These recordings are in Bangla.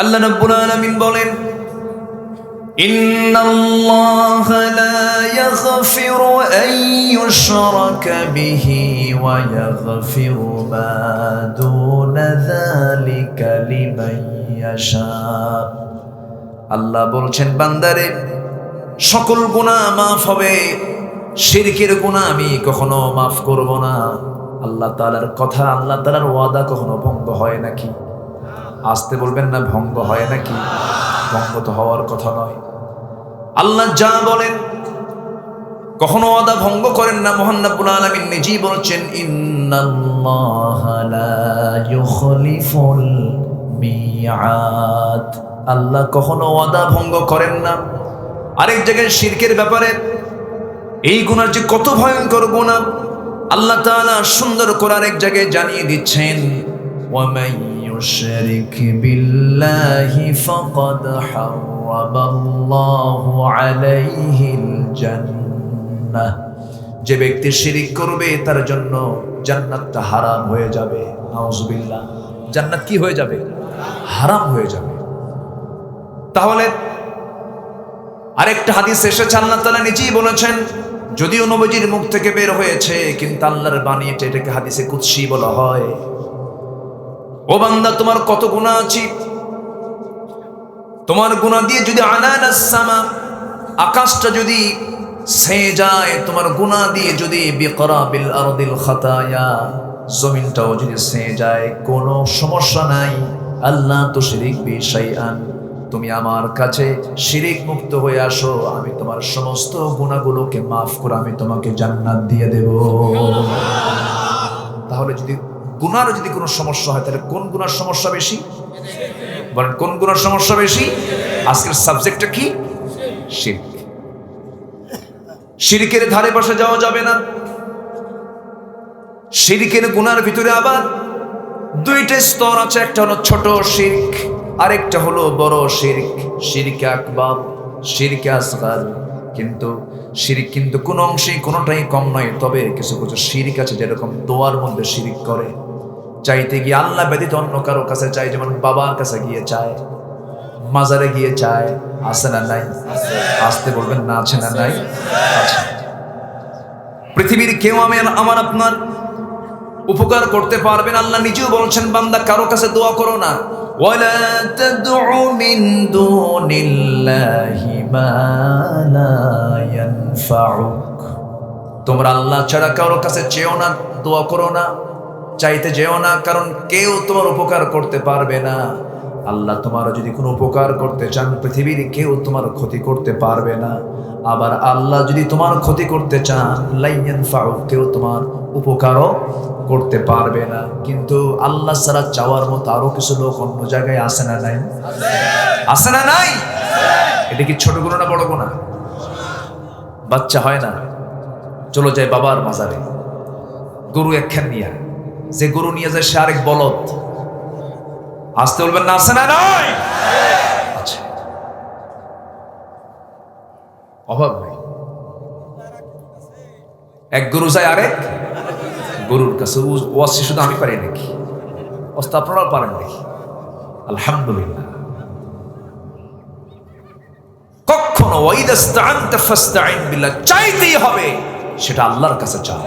আল্লাহ রাব্বুল আলামিন বলেন, ইন্নাল্লাহা লা ইয়াগফিরু আন ইউশরাকা বিহি ওয়া ইয়াগফিরু মা দুনা যালিকা লিমান ইয়াশা। আল্লাহ বলছেন, বান্দারে সকল গুনাহ মাফ হবে, শিরকের গুনাহ আমি কখনো মাফ করব না। আল্লাহ তাআলার কথা, আল্লাহ তাআলার ওয়াদা কখনো ভঙ্গ হয় নাকি? আসতে বলবেন না, ভঙ্গ হয় নাকি? ভঙ্গ তো হওয়ার কথা নয়। আল্লাহ যা বলেন কখনো ওয়াদা ভঙ্গ করেন না। মহান রব্বুল আলামিন নিজেই বলেছেন, ইন্নাল্লাহা লা ইউখলিফুল মিআদ। আল্লাহ কখনো ওয়াদা ভঙ্গ করেন না। আরেক জায়গায় শিরকের ব্যাপারে, এই গুনাহ যে কত ভয়ঙ্কর গুনাহ আল্লাহ তাআলা সুন্দর করে আরেক জায়গায় জানিয়ে দিচ্ছেন, ওয়া মান ইউশরিক বিল্লাহি ফাকাদ হারামাল্লাহু আলাইহিল জান্নাহ। যে ব্যক্তি শিরক করবে তার জন্য জান্নাতটা হারাম হয়ে যাবে। নাউজুবিল্লাহ। জান্নাত কি হয়ে যাবে? হারাম হয়ে যাবে। তাহলে আরেকটা হাদিস এসেছে, আল্লাহ তাআলা নিজেই বলেছেন, যদিও নবীজির মুখ থেকে বের হয়েছে, কিন্তু আল্লাহর বাণী এটাকে হাদিসে কুদসি বলা হয়। ও বান্দা, তোমার কত গুনাহ আছে, তোমার গুনাহ দিয়ে যদি আনানাস সামা, আকাশটা যদি ছেয়ে যায়, তোমার গুনাহ দিয়ে যদি বিকরাবিল আরদিল খাতায়া, জমিনটাও যদি ছেয়ে যায়, কোনো সমস্যা নাই। আল্লাহ তুশরিক বি শাইআন, তুমি আমার কাছে শিরিক মুক্ত হয়ে আসো, আমি তোমার সমস্ত গুনাহগুলোকে মাফ করে আমি তোমাকে জান্নাত দিয়ে দেব। তাহলে যদি গুনার যদি কোনো সমস্যা হয়, তাহলে কোন গুনার সমস্যা বেশি? বলেন, কোন গুনার সমস্যা বেশি? আজকের সাবজেক্টটা কি? শিরক। শিরকের ধারে পাশে যাওয়া যাবে না। শিরকের গুনার ভিতরে আবার দুইটা স্তর আছে, একটা হলো ছোট শিরক, আরেকটা হলো বড় শিরক। শিরকে আকবার, শিরকে আসগার। কিন্তু শিরক কিন্তু কোন অংশেই কোনটাই কম নয়। তবে কিছু কিছু শিরক আছে, যেরকম দোয়ার মধ্যে শিরক করে, চাইতে গিয়ে আল্লাহ ব্যতীত অন্য কারো কাছে চায়, যেমন বাবার কাছে গিয়ে চায়, মাজারে গিয়ে চায়। আছে না নাই? আসতে বলবেন না, আছে না নাই? আছে। পৃথিবীর কেউ আমার আপনার উপকার করতে পারবেন। আল্লাহ নিজেও বলছেন, বান্দা কারো কাছে দোয়া করো না। ওয়ালা তাদউ মিন দুনিল্লাহি মা লা ইয়ানফাউক। তোমরা আল্লাহ ছাড়া কারো কাছে চেও না, দোয়া করো না, চাইতে যেও না, কারণ কেউ তোমার উপকার করতে পারবে না। আল্লাহ তোমার যদি কোনো উপকার করতে চান, পৃথিবীর কেউ তোমার ক্ষতি করতে পারবে না। আবার আল্লাহ যদি তোমার ক্ষতি করতে চান, লা ইয়ানফাউক, কেউ তোমার উপকারও করতে পারবে না। কিন্তু আল্লাহ ছাড়া চাওয়ার মতো আরো কিছু লোক অন্য জায়গায় আসে না নাই? আসে না নাই? এটা কি ছোট গুনাহ না বড় গুনাহ? বাচ্চা হয় না, চলো যায় বাবার মাজারে, গরু একখান নিয়ে, যে গরু নিয়ে যায় সে আরেক বলদ। আসতে বলবেন না, আসে না নাই? আচ্ছা, অভাব নেই। এক গরু যায় আরেক গরুর কাছে। ওয়াসি শুধু আমি পারি নাকি? অস্তা আপনারা পারেন নাকি? আলহামদুলিল্লাহ। কখনো ওয়াইদাস্তাআনতা ফাস্তাইন বিল্লাহ, চাইতেই হবে, সেটা আল্লাহর কাছে চাও।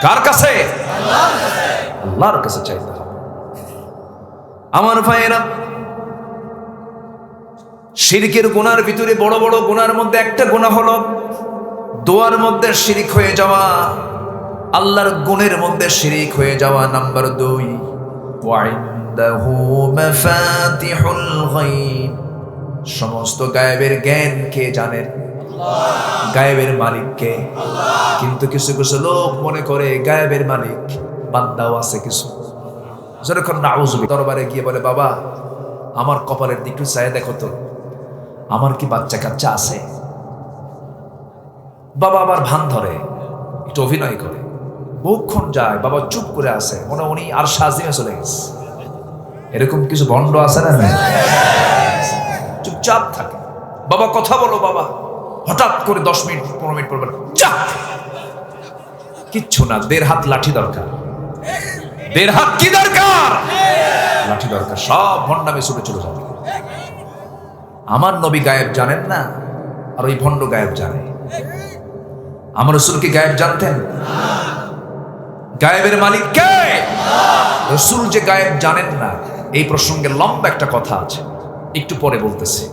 কার কাছে? আল্লাহর কাছে। আল্লাহর কাছে চাইতে হবে। আমার ভাইয়েরা, শিরকের গুনার ভিতরে বড় বড় গুনার মধ্যে একটা গুনাহ হলো দোয়ার মধ্যে শিরিক হয়ে যাওয়া, আল্লাহর গুণের মধ্যে শিরিক হয়ে যাওয়া। নাম্বার 2, ওয়াইনদাহু মাফাতিহুল গায়ব, সমস্ত গায়েবের জ্ঞান কে জানেন? আল্লাহ। গায়েবের মালিক কে? আল্লাহ। কিন্তু কিছু কিছু লোক মনে করে গায়েবের মালিক বান্দাও আছে কিছু। যখন নাউজুবিল্লাহ দরবারে গিয়ে বলে, বাবা আমার কপালের দিকে একটু চাই দেখো তো, আমার কি বাচ্চা কাচ্চা আছে? বাবা আবার ভান ধরে, একটু অভিনয় করে, বহুক্ষণ যায়, বাবা চুপ করে আসে, মনে উনি আর সাজিয়ে চলে গেছে। এরকম কিছু ভণ্ড আছে না? চুপচাপ থাকে। বাবা কথা বলো, বাবা হঠাৎ করে 10 মিনিট 15 মিনিট পর চাপ, কিচ্ছু না, 1.5 হাত লাঠি দরকার। 1.5 হাত কি দরকার? লাঠি দরকার, সব ভণ্ডামে ছুটে চলে যাবে। আমার নবী গায়েব জানেন না, আর ওই ভণ্ড গায়েব জানে। আমার রাসূল কি গায়েব জানতেন? গায়েবের মালিক কে? রাসূল যে গায়েব জানেন না, এই প্রসঙ্গে লম্বা একটা কথা আছে, একটু পরে বলতেছি,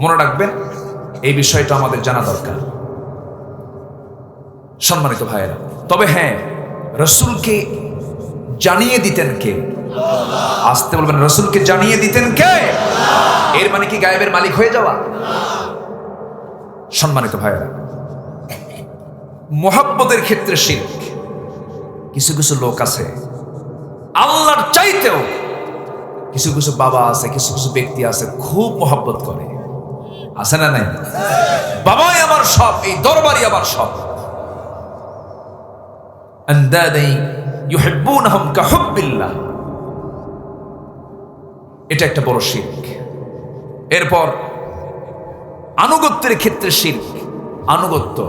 মনে রাখবেন। এই বিষয়টা আমাদের জানা দরকার, সম্মানিত ভাইয়েরা। তবে হ্যাঁ, রাসূলকে জানিয়ে দিতেন কে? আসতে বলবেন, রাসূলকে জানিয়ে দিতেন কে? এর মানে কি গায়েবের মালিক হয়ে যাওয়া? সম্মানিত ভাইয়েরা, মুহাব্বতের ক্ষেত্রে শিরক। কিছু কিছু লোক আছে আল্লাহর চাইতেও, কিছু কিছু বাবা আছে, কিছু কিছু ব্যক্তি আছে খুব মুহাব্বত করে, আছে না নাই? বাবাই আমার সব, এই দরবারই আমার সব। আন্দাদাই ইউহিব্বুনহুম কাহুব্বিল্লাহ, এটা একটা বড় শিরক। এরপর আনুগত্যের ক্ষেত্রে শিরক। আনুগত্য,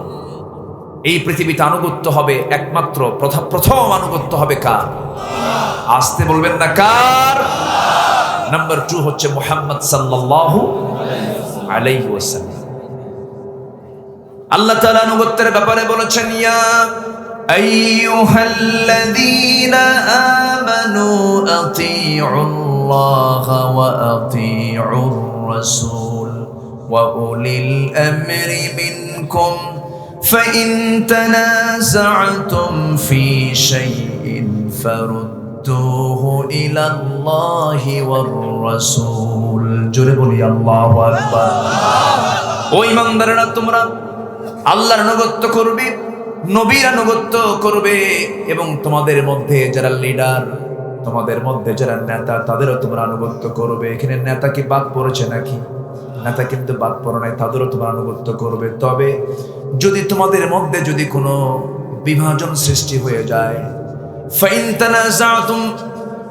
এই পৃথিবীতে আনুগত্য হবে একমাত্র, প্রথম আনুগত্য হবে কার? আসতে বলবেন না কার? নাম্বার 2 হচ্ছে মুহাম্মদ সাল্লাল্লাহু আলাইহি ওয়াসাল্লাম। আল্লাহ তাআলা আনুগত্যের ব্যাপারে বলেছেন, ইয়া আইয়ুহাল্লাযীনা আমানু আতিউল্লাহা ওয়া আতিউর রাসূল ওয়া উলিল আমরি মিনকুম فإن تنازعتم في شيء فردوه إلى الله والرسول। জোরে বলি আল্লাহু আকবার। ও ঈমানদাররা, তোমরা আল্লাহর আনুগত্য করবে, নবীর আনুগত্য করবে, এবং তোমাদের মধ্যে যারা লিডার, তোমাদের মধ্যে যারা নেতা, তাদেরও তোমরা আনুগত্য করবে। এখানে নেতা কি বাদ পড়েছে নাকি? নেতা কিন্তু বাদ পড়ে নাই, তাদেরও তোমরা আনুগত্য করবে। তবে যদি তোমাদের মধ্যে যদি কোনো বিভাজন সৃষ্টি হয়ে যায়, ফাইন তানাযাতুম,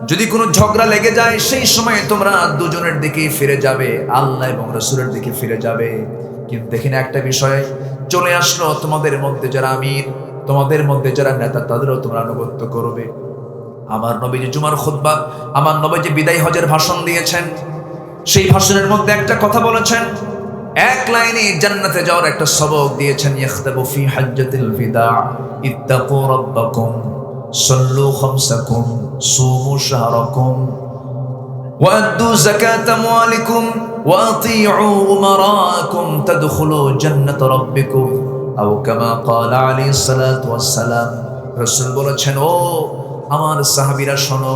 যদি কোনো ঝগড়া লেগে যায়, সেই সময় তোমরা দুজনের দিকে ফিরে যাবে, আল্লাহ এবং রাসূলের দিকে ফিরে যাবে। কিন্তু এখানে একটা বিষয় চলে আসলো, তোমাদের মধ্যে যারা আমির, তোমাদের মধ্যে যারা নেতা, তাদেরও তোমরা আনুগত্য করবে। আমার নবী যে জুমার খুতবা, আমার নবী যে বিদায় হজের ভাষণ দিয়েছেন, সেই ভাষণের মধ্যে একটা কথা বলেছেন, এক লাইনে জান্নাতে যাওয়ার একটা সবক দিয়েছেন। ইখতাবু ফি হাজ্জাতিল বিদা ইত্তাকু রাব্বাকুম সাল্লু খামসাকুম সুমু শাহরাকুম ওয়াদ্দু যাকাত আমওয়ালিকুম ওয়া আতিউ উমারাকুম তাদখুলু জান্নাত রাব্বিকুম আও কামা ক্বালা আলাইহিস সালাতু ওয়াস সালাম। রাসূল বলেছেন, ও আমার সাহাবীরা শোনো,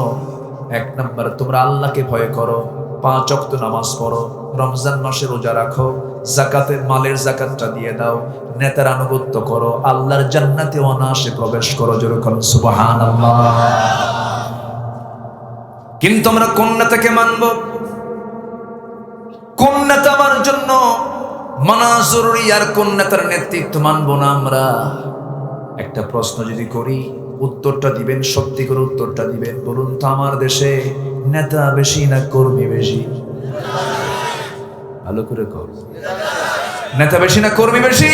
এক নাম্বার তোমরা আল্লাহকে ভয় করো, 5 ওয়াক্ত নামাজ পড়ো, রমজান মাসে রোজা রাখো, যাকাতের মালের যাকাতটা দিয়ে দাও, নেতার আনুগত্য করো, আল্লাহর জান্নাতে অনায়াসে প্রবেশ করো। জোরে বলুন সুবহানাল্লাহ। কিন্তু আমরা কোন নেতাকে মানব? কোন নেতা আমার জন্য মানা জরুরি, আর কোন নেতার নেতৃত্ব মানব না আমরা? একটা প্রশ্ন যদি করি, উত্তরটা দিবেন, সত্যি করে উত্তরটা দিবেন। বলুন তো, আমার দেশে নেতা বেশি না কর্মী বেশি? ভালো করে কর। নেতা বেশি না কর্মী বেশি?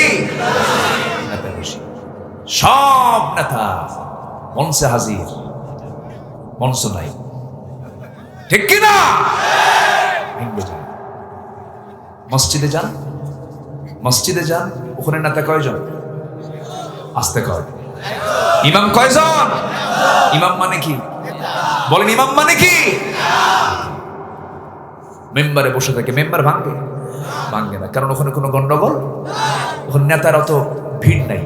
নেতা বেশি। সব নেতা মঞ্চে হাজির, মঞ্চ নাই, ঠিক কিনা? মসজিদে যান, মসজিদে যান, ওখানে নেতা কয়জন? আসতে কয়। ইমাম কয়জন? ইমাম মানে কি? বলেন, ইমাম মানে কি? মেম্বারে বসে থাকে, মেম্বার ভাঙবে? ভাঙবে না, কারণ ওখানে কোনো গন্ডগোল, ওখানে নেতার অত ভিড় নাই।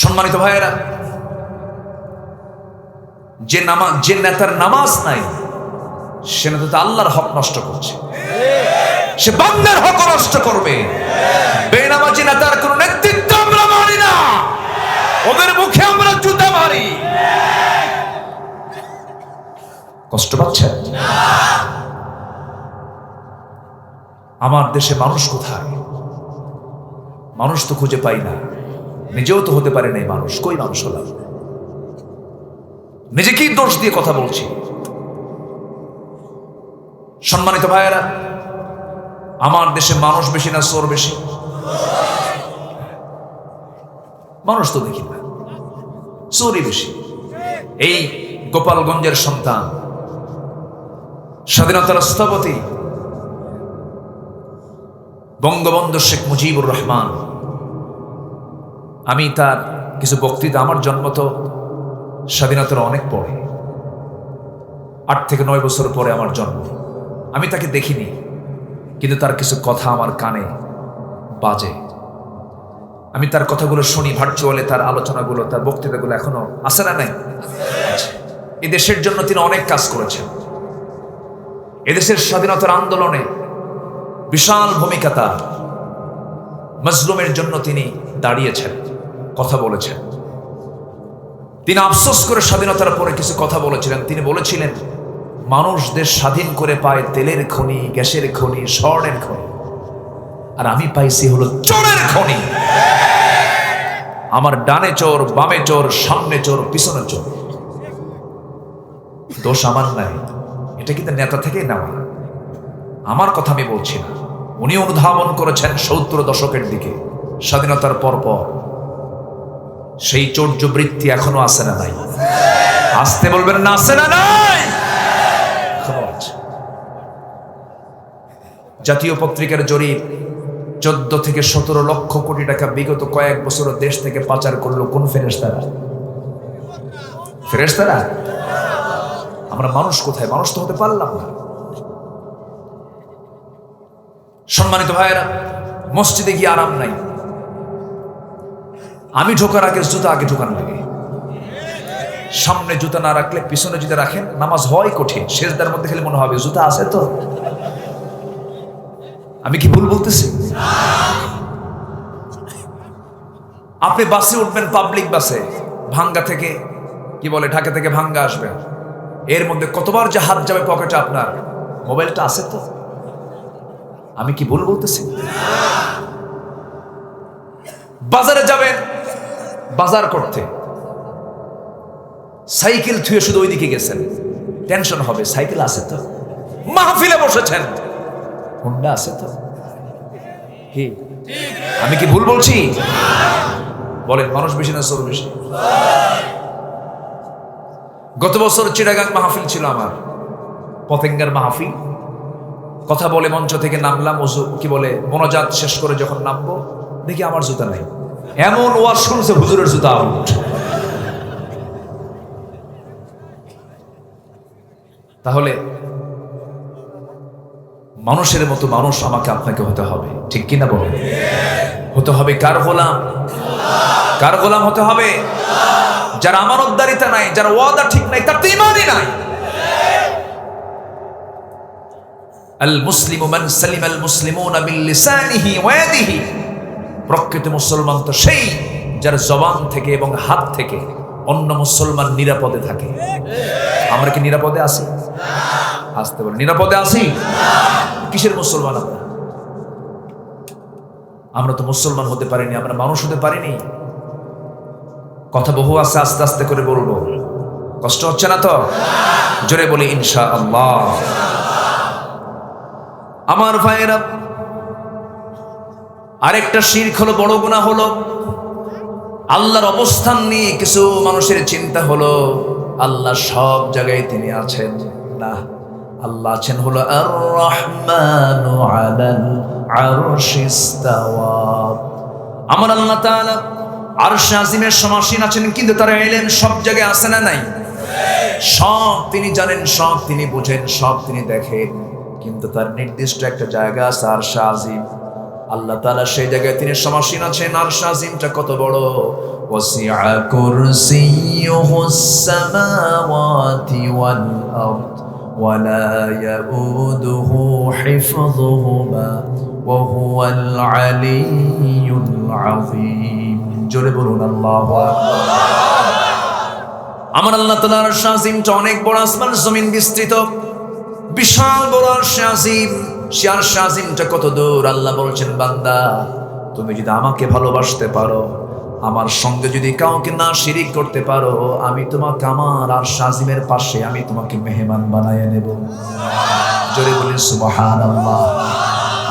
সম্মানিত ভাইয়েরা, যে নেতার নামাজ নাই, সে নেতা তো আল্লাহর হক নষ্ট করছে, সে বান্দার হক নষ্ট করবে। বেনামাজি নেতার কোন নেতৃত্ব আমরা মানি না, ওদের মুখে আমরা জুতা মারি। কষ্ট পাচ্ছে? আমার দেশে মানুষ কোথায়? মানুষ তো খুঁজে পাই না, নিজেও তো হতে পারে নাই মানুষ। কই মানুষ হলাম? নিজেকেই দোষ দিয়ে কথা বলছি। সম্মানিত ভাইয়েরা, আমার দেশে মানুষ বেশি না চোর বেশি? মানুষ তো দেখি না, চোরই বেশি। এই গোপালগঞ্জের সন্তান, স্বাধীনতার স্থপতি বঙ্গবন্ধু শেখ মুজিবুর রহমান। আমি তার কিছু বক্তৃতা, আমার জন্ম তো স্বাধীনতার অনেক পরে, 8 থেকে 9 বছর পরে আমার জন্ম। আমি তাকে দেখিনি, কিন্তু তার কিছু কথা আমার কানে বাজে। আমি তার কথাগুলো শুনি ভার্চুয়ালে, তার আলোচনাগুলো, তার বক্তৃতাগুলো এখনো আছে না নাই? এই দেশের জন্য তিনি অনেক কাজ করেছেন। এদেশের স্বাধীনতার আন্দোলনে বিশাল ভূমিকা তার। মজলুমের জন্য তিনি দাঁড়িয়েছেন, কথা বলেছেন। তিনি আফসোস করে স্বাধীনতার পরে কিছু কথা বলেছিলেন। তিনি বলেছিলেন, মানুষ দেশ স্বাধীন করে পায় তেলের খনি, গ্যাসের খনি, স্বর্ণের খনি, আর আমি পাইছি হলো চোরের খনি। আমার ডানে চোর, বামে চোর, সামনে চোর, পিছনে চোর। দোষ আমার নাই, এটা কিন্তু নেতা থেকেই নেওয়া। আমার কথা আমি বলছি না। উনি অনুধাবন করেছেন 70 দশকের দিকে, স্বাধীনতার পরপর। সেই চৌর্য বৃত্তি এখনো আছে না নাই? আসতে বলবেন না, আছে না নাই? এখনো আছে। জাতীয় পত্রিকার জরিপ, 14 থেকে 17 লক্ষ কোটি টাকা বিগত কয়েক বছর দেশ থেকে পাচার করলো কোন ফেরেশতারা? ফেরেশতারা? আমরা মানুষ কোথায়? মানুষ তো হতে পারলাম না। সম্মানিত ভাইয়েরা, মসজিদে গিয়ে আরাম নাই। আমি ঢোকার আগে জুতা আগে ঢোকানো লাগে। সামনে জুতা না রাখলে পিছনে যদি রাখেন নামাজ হয় কঠিন। সেজদার মধ্যে খেলে মনে হবে জুতা আছে তো। আমি কি ভুল বলতেছি? আপনি বাসে উঠবেন, পাবলিক বাসে, ভাঙ্গা থেকে, কি বলে, ঢাকা থেকে ভাঙ্গা আসবেন, এর মধ্যে কতবার যে হাত যাবে পকেটে, আপনার মোবাইলটা আছে তো। আমি কি ভুল বলতেছি? বাজারে যাবেন, বাজার করতে, সাইকেল থুয়ে শুধু ওইদিকে গেছেন, টেনশন হবে সাইকেল আছে তো। মাহফিলে বসেছেন, হুন্ডা আছে তো। কি আমি কি ভুল বলছি? বলেন, মানুষ বেশি না চোর বেশি? গত বছর চিটাগাং মাহফিল ছিল আমার, পতেঙ্গার মাহফিল। কথা বলে মঞ্চ থেকে নামলাম, ওযু কি বলে মোনাজাত শেষ করে যখন নামবো, দেখি আমার জুতা নাই। এমন ওয়াজ শুনছে, হুজুরের জুতা আউট। তাহলে মানুষের মতো মানুষ আমাকে আপনাকে হতে হবে, ঠিক কিনা বলেন? হতে হবে কার গোলাম? কার গোলাম হতে হবে? যারা আমানতদারিতা নাই, যারা ওয়াদা ঠিক নাই, তার তো ঈমানই নাই। আল মুসলিমু মান সালিমাল মুসলিমুনা বিল লিসানিহি ওয়া ইয়াদিহি। প্রকৃত মুসলমান তো সেই যার জবান থেকে এবং হাত থেকে অন্য মুসলমান নিরাপদে থাকে। আমরা কি নিরাপদে আছি? আসতে বলি, নিরাপদে আছি? কিসের মুসলমান আমরা? আমরা তো মুসলমান হতে পারিনি, আমরা মানুষ হতে পারিনি। কথা বহু আছে, আস্তে আস্তে করে বলবো, কষ্ট হচ্ছে না তো? জোরে বলি ইনশাআল্লাহ। আমার ভাইয়েরা, আরেকটা শিরক হলো, বড় গুনাহ হলো, আল্লাহর অবস্থান নিয়ে কিছু মানুষের চিন্তা হলো আল্লাহ সব জায়গায় তিনি আছেন। না, আল্লাহ আছেন হলো আর রহমানু আলাল আরশিস্তাওয়া। আমার আল্লাহ তাআলা আরশ আজিমের সমাসীন আছেন, কিন্তু তার ইলম সব জায়গায় আছে না নাই? সব তিনি জানেন, সব তিনি বুঝেন, সব তিনি দেখেন, কিন্তু তার নির্দিষ্ট একটা জায়গা আছে আরশ আজিম। আল্লাহ তাআলা সেই জায়গায় তিনি সমাসীন আছেন। আরশ আজিমটা কত বড়! ওয়াসিআ কুরসিয়ুহুস সামাওয়াতি ওয়াল আরদ ওয়া লা ইয়াউদুহু হিফযুহুমা ওয়া হুয়াল আলিয়্যুল আযীম। জোরে বলুন আল্লাহু আকবার। আমার আল্লাহ তাআলার আরশ আজিমটা অনেক বড়, আসমান জমিন বিস্তৃত, বিশাল বড় আরশ আজিম। সে আরশ আজিমটা কত দূর! আল্লাহ বলছেন, বান্দা তুমি যদি আমাকে ভালোবাসতে পারো, আমার সঙ্গে যদি কাউকে না শিরিক করতে পারো, আমি তোমাকে আমার আরশ আজিমের পাশে আমি তোমাকে মেহমান বানায় নেব। জোরে বলি সুবহানাল্লাহ।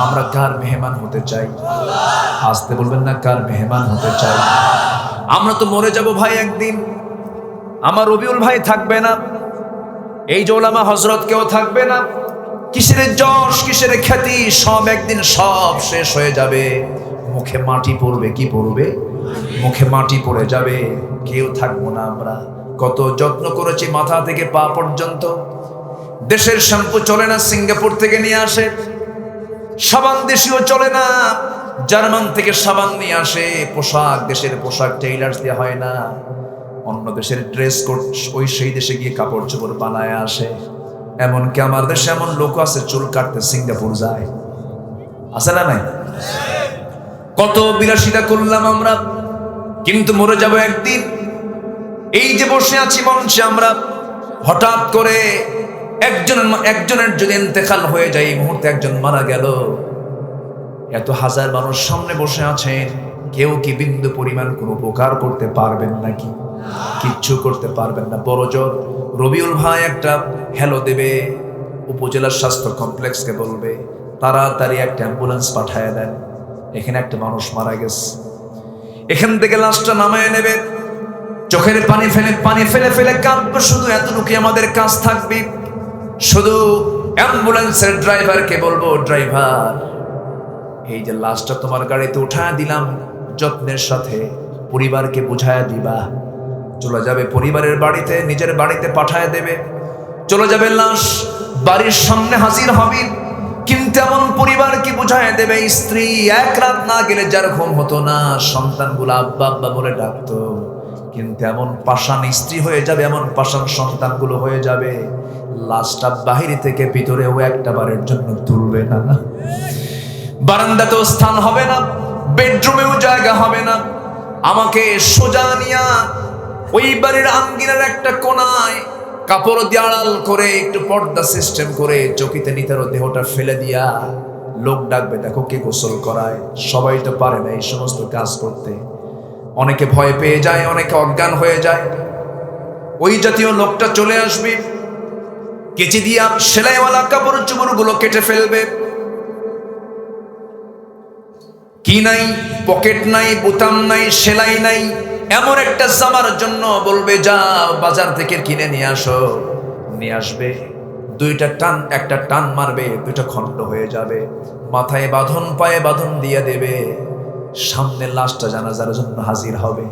আমরা কার মেহমান হতে চাই? আসতে বলবেন না, কার মেহমান হতে চাই? আমরা তো মরে যাব ভাই একদিন। আমার রবিউল ভাই থাকবে না, এই যে ওলামা হযরত কেউ থাকবে না, কিসের যশ কিসের খ্যাতি সব একদিন সব শেষ হয়ে যাবে, মুখে মাটি পড়বে। কি পড়বে? মুখে মাটি পড়ে যাবে, কেউ থাকবো না আমরা। কত যত্ন করেছি মাথা থেকে পা পর্যন্ত। দেশের শ্যাম্পু চলে না, সিঙ্গাপুর থেকে নিয়ে আসে। সাবান দেশীয় চলে না, জার্মান থেকে সাবান নিয়ে আসে। পোশাক দেশের পোশাক টেইলার্স দিয়ে হয় না, অন্য দেশের ড্রেস কোড ওই সেই দেশে গিয়ে কাপড় চোপড় বানায় আসে। এমনকি আমার দেশে এমন লোক আছে চুল কাটতে সিঙ্গাপুর যায়, আছে না নাই? কত বিলাসিতা করলাম আমরা, কিন্তু মরে যাব একদিন। এই যে বসে আছি মঞ্চে আমরা, হঠাৎ করে একজনের যদি ইন্তেকাল হয়ে যায়, এই মুহূর্তে একজন মারা গেল, এত হাজার মানুষ সামনে বসে আছেন, কেউ কি বিন্দু পরিমাণ কোনো উপকার করতে পারবেন নাকি? কিচ্ছু করতে পারবেন না। বড় জোর রবিউল ভাই একটা হ্যালো দেবে, উপজেলা স্বাস্থ্য কমপ্লেক্সকে বলবে তাড়াতাড়ি একটা অ্যাম্বুলেন্স পাঠায় দেন, এখানে একটা মানুষ মারা গেছে। এখান থেকে লাশটা নামায় নেবে, চোখের পানি ফেলে ফেলে কাঁদবে। শুধু এতটুকু আমাদের কাজ থাকবে, শুধু অ্যাম্বুলেন্সের ড্রাইভারকে বলবো, ড্রাইভার এই যে লাশটা তোমার গাড়িতে উঠায় দিলাম, যত্নের সাথে পরিবারকে বুঝায় দিবা। চলে যাবে পরিবারের বাড়িতে, নিজের বাড়িতে পাঠায় দেবে, চলে যাবে লাশ, বাড়ির সামনে হাজির হবে। কিন্তু এমন পরিবারকে বুঝায় দেবে, স্ত্রী এক রাত না গেলে যার ঘুম হতো না, সন্তানগুলো আব্বা আব্বা বলে ডাকতো, কিন্তু এমন পাষাণ স্ত্রী হয়ে যাবে, এমন পাষাণ সন্তানগুলো হয়ে যাবে, লাশটা বাহিরে থেকে ভিতরেও একটা বারের জন্য তুলবে না। বারান্দাতেও স্থান হবে না, বেডরুমেও জায়গা হবে না। আমাকে সোজা নিয়া ওই বাড়ির আঙ্গিনার একটা কোনায় কাপড় দিয়ে আড়াল করে, একটু পর্দা সিস্টেম করে, চকিতে নিতার দেহটা ফেলে দিয়া লোক ডাকবে, দেখো কে গোসল করায়। সবাই তো পারে না এই সমস্ত কাজ করতে, অনেকে ভয় পেয়ে যায়, অনেকে অজ্ঞান হয়ে যায়। ওই জাতীয় লোকটা চলে আসবে, কেচি দিয়া সেলাইওয়ালা কাপড় চোপড়গুলো কেটে ফেলবে। কি নাই, পকেট নাই, বোতাম নাই, সেলাই নাই, এমন একটা জামার জন্য বলবে যা বাজার থেকে কিনে নিয়ে আসো। নিয়ে আসবে, একটা টান মারবে, দুইটা খণ্ড হয়ে যাবে। মাথায় বাঁধন, পায়ে বাঁধন দিয়ে দেবে। সামনে লাশটা জানাজার জন্য হাজির হবে।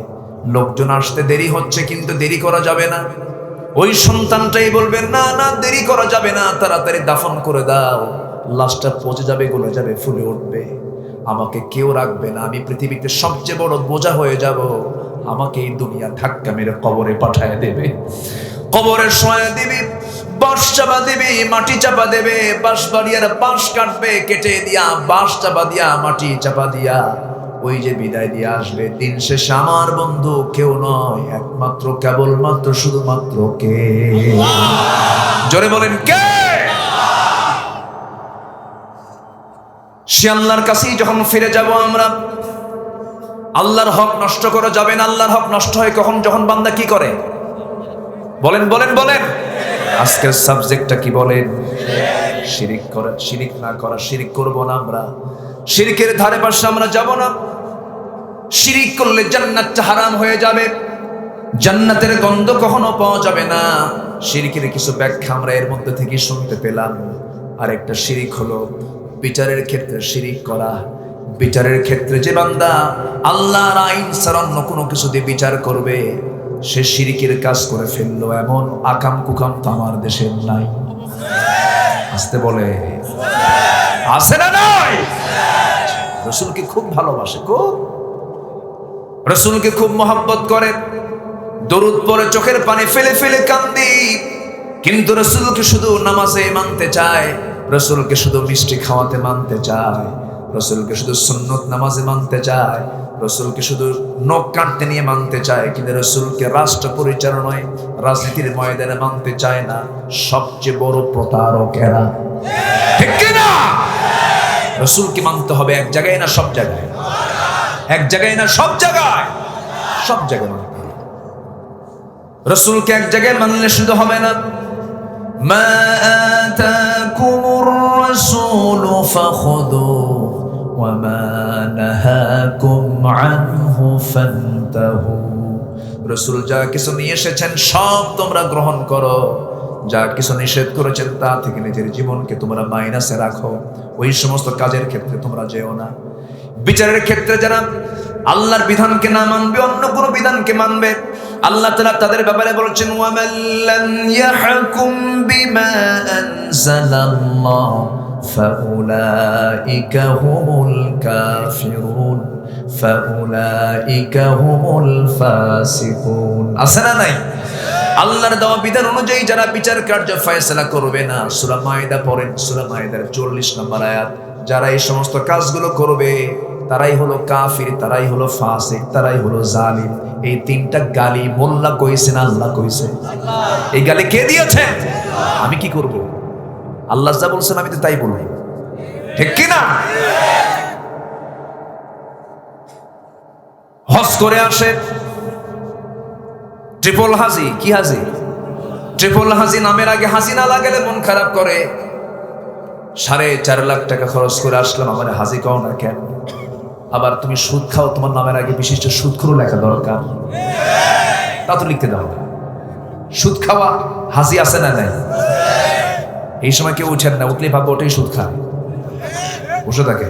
লোকজন আসতে দেরি হচ্ছে, কিন্তু দেরি করা যাবে না। ওই সন্তানটাই বলবে, না না দেরি করা যাবে না, তাড়াতাড়ি দাফন করে দাও, লাশটা পচে যাবে, গলে যাবে, ফুলে উঠবে, আমাকে কেউ রাখবে না, আমি পৃথিবীতে সবচেয়ে বড় বোঝা হয়ে যাব, আমাকে এই দুনিয়া ধাক্কা মেরে কবরে পাঠায় দেবে। কবরে শোয়া দিবি, বাঁশ চাপা দিবি, মাটি চাপা দেবে, বাঁশ বাড়িয়ার বাঁশ কাটবে, কেটে দিয়া বাঁশ চাপা দিয়া, মাটি চাপা দিয়া ওই যে বিদায় দিয়ে আসবে। দিন শেষে আমার বন্ধু কেউ নয়, একমাত্র কেবলমাত্র শুধুমাত্র কে? জোরে বলেন কে? সে আল্লাহর কাছেই যখন ফিরে যাব আমরা। আল্লাহর হক নষ্ট করা যাবে না। আল্লাহর হক নষ্ট হয় কখন? যখন বান্দা কি করে? বলেন বলেন বলেন। আজকের সাবজেক্টটা কি বলেন? শিরিক করা। শিরিক না করা, শিরিক করব না আমরা, শিরিকের ধারে পাশে আমরা যাব না। শিরিক করলে জান্নাতটা হারাম হয়ে যাবে, জান্নাতের গন্ধ কখনো পাওয়া যাবে না। শিরিকের কিছু ব্যাখ্যা আমরা এর মধ্যে থেকে শুনতে পেলাম। আর একটা শিরিক হলো বিচারের ক্ষেত্রে শিরিক করা। বিচারের ক্ষেত্রে যে বান্দা আল্লাহর আইন ছাড়া অন্য কোনো কিছু দিয়ে বিচার করবে, সে শিরিকের কাজ করে ফেললো। এমন আকাম কুকাম তো আমার দেশের নাই। আসতে বলে আছে না নাই? রসুলকে খুব ভালোবাসে, খুব রসুলকে খুব মহব্বত করে, দরুদ পড়ে, চোখের পানি ফেলে ফেলে কান্দি। কিন্তু রসুলকে শুধু নামাজে মানতে চায়, রসুলকে শুধু মিষ্টি খাওয়াতে মানতে চায়, রসুলকে শুধু সুন্নত নামাজে মানতে চায়, রসুলকে শুধু নখ কাটতে নিয়ে মানতে চায়, কিন্তু রসুলকে রাষ্ট্র পরিচালনায়, রাজনীতির ময়দানে মানতে চায় না। সবচেয়ে বড় প্রতারক এরা, ঠিক কিনা? রসুলকে মানতে হবে এক জায়গায় না সব জায়গায়? এক জায়গায় না সব জায়গায়? সব জায়গায় মানতে হবে। রসুলকে এক জায়গায় মানলে শুধু হবে না। মা আতাকুমুর রাসূলু ফাখুযুহু ওয়া মা নাহাকুম আনহু ফান্তাহু। রাসূল যা কিছু নিয়ে এসেছেন সব তোমরা গ্রহণ করো, যা কিছু নিষেধ করেছেন তা থেকে নিজের জীবনকে তোমরা মাইনাসে রাখো। ওই সমস্ত কাজের ক্ষেত্রে তোমরা যেও না। বিচারের ক্ষেত্রে যারা আল্লাহর বিধানকে না মানবে, অন্য কোনো বিধানকে মানবে, আল্লাহ তাআলা তাদের ব্যাপারে বলছেন ওয়ামান লাম ইয়াহকুম বিমা আনজালাল্লাহ ফাউলাইকা হুমুল কাফিরুন ফাউলাইকা হুমুল ফাসিকুন। আছে না নাই? আল্লাহর দেওয়া বিধান অনুযায়ী যারা বিচার কার্য ফয়সালা করবে না, সূরা মাইদা পড়েন, সূরা মাইদার 40 নম্বর আয়াত, যারা এই সমস্ত কাজগুলো করবে তারাই হলো কাফির, তারাই হলো ফাসিক, তারাই হলো জালিম। এই তিনটা গালি মোল্লা কইছে না আল্লাহ কইছে? এই গালি কে দিয়েছে? আমি কি করব? আল্লাহ যা বলছেন আমি তো তাই বলবো, ঠিক কি না? হজ করে আসে ট্রিপল হাজি, কি হাজি? ট্রিপল হাজি নামের আগে হাজি না লাগালে মন খারাপ করে। 4.5 লাখ টাকা খরচ করে আসলাম, আমার হাজি কও না কেন? আবার তুমি সুদ খাও, তোমার নামের আগে বিশিষ্ট সুদখোর লেখা দরকার, তা তো লিখতে দাও না। সুদ খাওয়া হাজি আছে না নাই? এই সময় কেউ উঠেন না, উঠলেই ভাববো ওটাই সুদ খায়, বসে থাকে।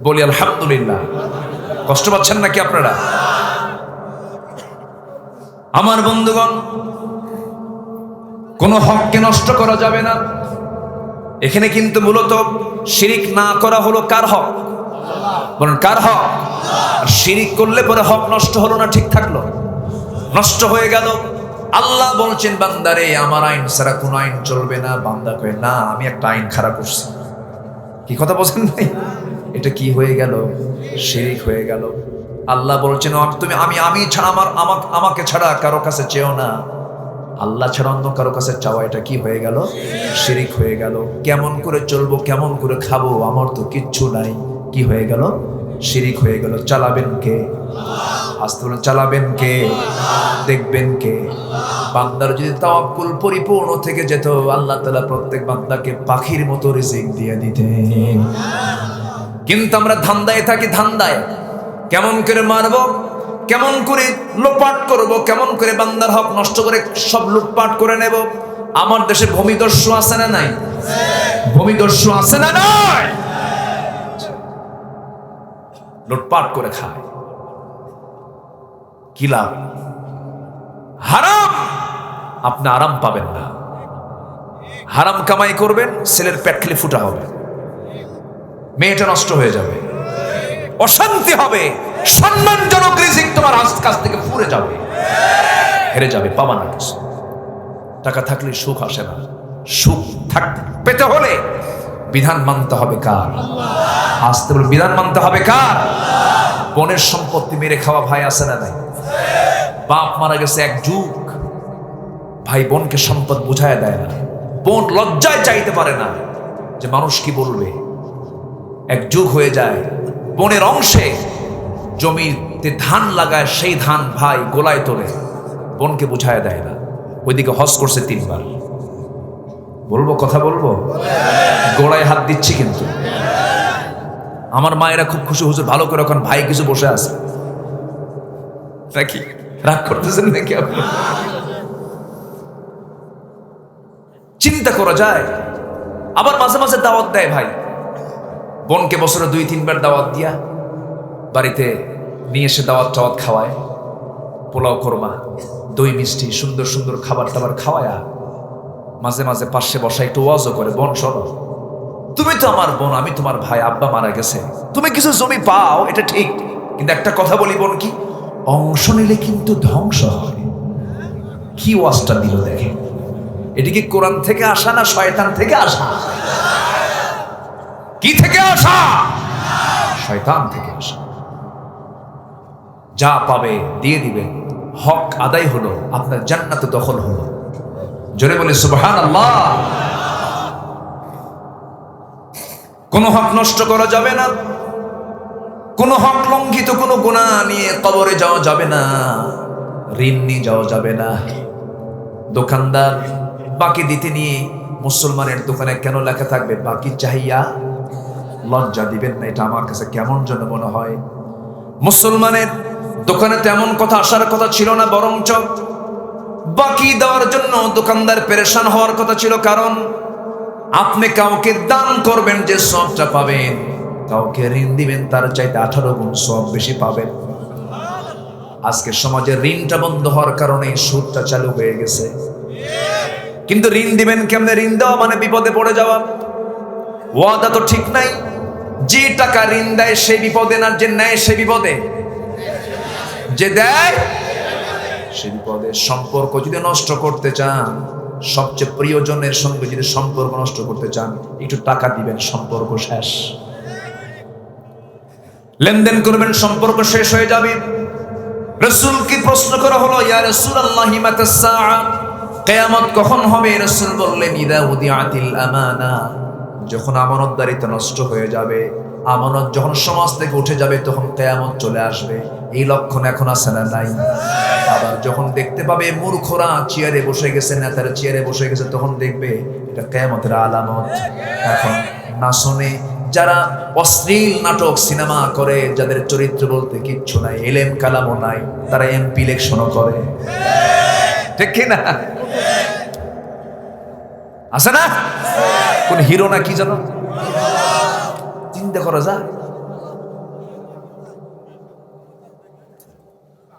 বলি আলহামদুলিল্লাহ। কষ্ট পাচ্ছেন নাকি আপনারা? আমার বন্ধুগণ, কোন হককে নষ্ট করা যাবে না। এখানে কিন্তু মূলত শিরিক না করা হলো কার হক? বলেন কার হক? আর শিরিক করলে পরে হক নষ্ট হলো না ঠিক থাকলো? নষ্ট হয়ে গেল। আল্লাহ বলছেন বান্দারে আমার আইন ছাড়া কোনো আইন চলবে না। বান্দা কয় না, আমি একটা আইন খারাপ করছি। কি কথা বলছেন ভাই? এটা কি হয়ে গেল? শিরিক হয়ে গেল। আল্লাহ বলছেন তুমি আমি ছাড়া আমাকে ছাড়া কারো কাছে চেও না। আল্লাহ ছাড়া অন্য কারো কাছে চাওয়া এটা কি হয়ে গেল? শিরিক হয়ে গেল। কেমন করে চলবো, কেমন করে খাবো, আমার তো কিচ্ছু নাই, কি হয়ে গেল? শিরিক হয়ে গেল। চালাবেন কে? আসতে বলেন চালাবেন কে? দেখবেন কে? বান্দার যদি তাওয়াক্কুল পরিপূর্ণ থেকে যেত, আল্লাহ তাআলা প্রত্যেক বান্দাকে পাখির মতো রিজিক দিয়ে দিতেন। কিন্তু আমরা ধান্দায় থাকি, ধান্দায় কেমন করে মারবো, কেমন করে লোপাট করব, কেমন করে বান্দার হক নষ্ট করে সব লুটপাট করে নেব। আমার দেশে ভূমিদস্যু আছে না নাই? ভূমিদস্যু আছে না নাই? লুটপাট করে খায়, কি লাভ? হারাম। আপনি আরাম পাবেন না। হারাম কামাই করবেন, ছেলের পেট খেলে ফুটা হবে, মেয়েটা নষ্ট হয়ে যাবে, অশান্তি হবে, সম্মানজনক রিজিক তোমার কাছ থেকে ফুরে যাবে, হেরে যাবে, পাবা না কিছু। টাকা থাকলে সুখ আসে না। সুখ পেতে হলে বিধান মানতে হবে কার? আসতে বলে বিধান মানতে হবে কার? বোনের সম্পত্তি মেরে খাওয়া ভাই আছে না নাই? বাপ মারা গেছে এক যুগ, ভাই বোনকে সম্পদ বুঝায় দেয় না। বোন লজ্জায় চাইতে পারে না যে মানুষ কি বলবে। এক যুগ হয়ে যায়, বোনের অংশে জমিতে ধান লাগায়, সেই ধান ভাই গোলায় তোলে, বোনকে বুঝায় দেয় না। ওইদিকে হজ করছে 3 বার। বলবো কথা বলবো, গোড়ায় হাত দিচ্ছি কিন্তু। আমার মায়েরা খুব খুশি, হুজুর ভালো করে, এখন ভাই কিছু বসে আছে নাকি? রাগ করতেছেন নাকি আপনি? চিন্তা করা যায়। আবার মাঝে মাঝে দাওয়াত দেয় ভাই, বোনকে বছরে 2-3 বার দাওয়াত দিয়া বাড়িতে নিয়ে এসে দাওয়াত খাওয়ায়, পোলাও কোরমা, দই মিষ্টি, সুন্দর সুন্দর খাবার টাবার খাওয়ায়া মাঝে মাঝে পাশে বসা একটু ওয়াজও করে। বোন শোনো, তুমি তো আমার বোন, আমি তোমার ভাই, আব্বা মারা গেছে, তুমি কিছু জমি পাও এটা ঠিক, কিন্তু একটা কথা বলি বোন, কি অংশ নিলে কিন্তু ধ্বংস হয়। কি ওয়াজটা দিল দেখে। এটি কি কোরআন থেকে আসা না শয়তান থেকে আসা? কি থেকে আসা? শয়তান থেকে আসা। যা পাবে দিয়ে দিবে, হক আদায় হলো, আপনার জান্নাত দখল হলো। জোরে বলে সুবহানাল্লাহ। কোনো হক নষ্ট করা যাবে না, কোনো হক লঙ্ঘিত, কোনো গুনাহ নিয়ে কবরে যাওয়া যাবে না, ঋণ নিয়ে যাওয়া যাবে না। দোকানদার বাকি দিতে নিয়ে মুসলমানের দোকানে কেন লেখা থাকবে বাকি চাহিয়া? লজ্জা দিবেন না? এটা আমার কাছে কেমন যেন মনে হয়। মুসলমানের দোকানে তেমন কথা আসার কথা ছিল না, বরঞ্চ বাকি দেওয়ার জন্য দোকানদার পেরেশান হওয়ার কথা ছিল। কারণ আপনি কাউকে দান করবেন যে সবটা পাবেন, কাউকে ঋণ দিবেন তার চাইতে 18 গুণ সব বেশি পাবেন। আজকে সমাজে ঋণটা বন্ধ হওয়ার কারণে সুদটা চালু হয়ে গেছে। কিন্তু ঋণ দিবেন কেমনে? ঋণ দেওয়া মানে বিপদে পড়ে যাওয়া, ওয়াদা তো ঠিক নাই। যে টাকা ঋণ দেয় সে বিপদে না, যে নেয় সে বিপদে, যে দেয় সে বিপদে। সম্পর্ক যদি নষ্ট করতে চান, সবচেয়ে প্রিয়জনের সঙ্গে যদি সম্পর্ক নষ্ট করতে চান, একটু টাকা দিবেন, সম্পর্ক শেষ। লেনদেন করবেন, সম্পর্ক শেষ হয়ে যাবে। রাসূলকে প্রশ্ন করা হলো, ইয়া রাসূলুল্লাহি মাতাস সাআ, কিয়ামত কখন হবে? রাসূল বললেন, ইদা উদিআতিল আমানা, যখন আমানতদারিতা নষ্ট হয়ে যাবে, আমানত যখন সমাজ থেকে উঠে যাবে, তখন কিয়ামত চলে আসবে। এই লক্ষণ এখন আছে না নাই? আবার যখন দেখতে পাবে মূর্খরা চেয়ারে বসে গেছে, নেতারা চেয়ারে বসে গেছে, তখন দেখবে এটা কিয়ামতের আলামত। এখন নাচনে যারা অশ্লীল নাটক সিনেমা করে, যাদের চরিত্র বলতে কিচ্ছু নাই, এলেম কালামও নাই, তারা এমপি ইলেকশনও করে, ঠিক কি না? আছে না কোন হিরো না কি জানো, চিন্তা করা যায়।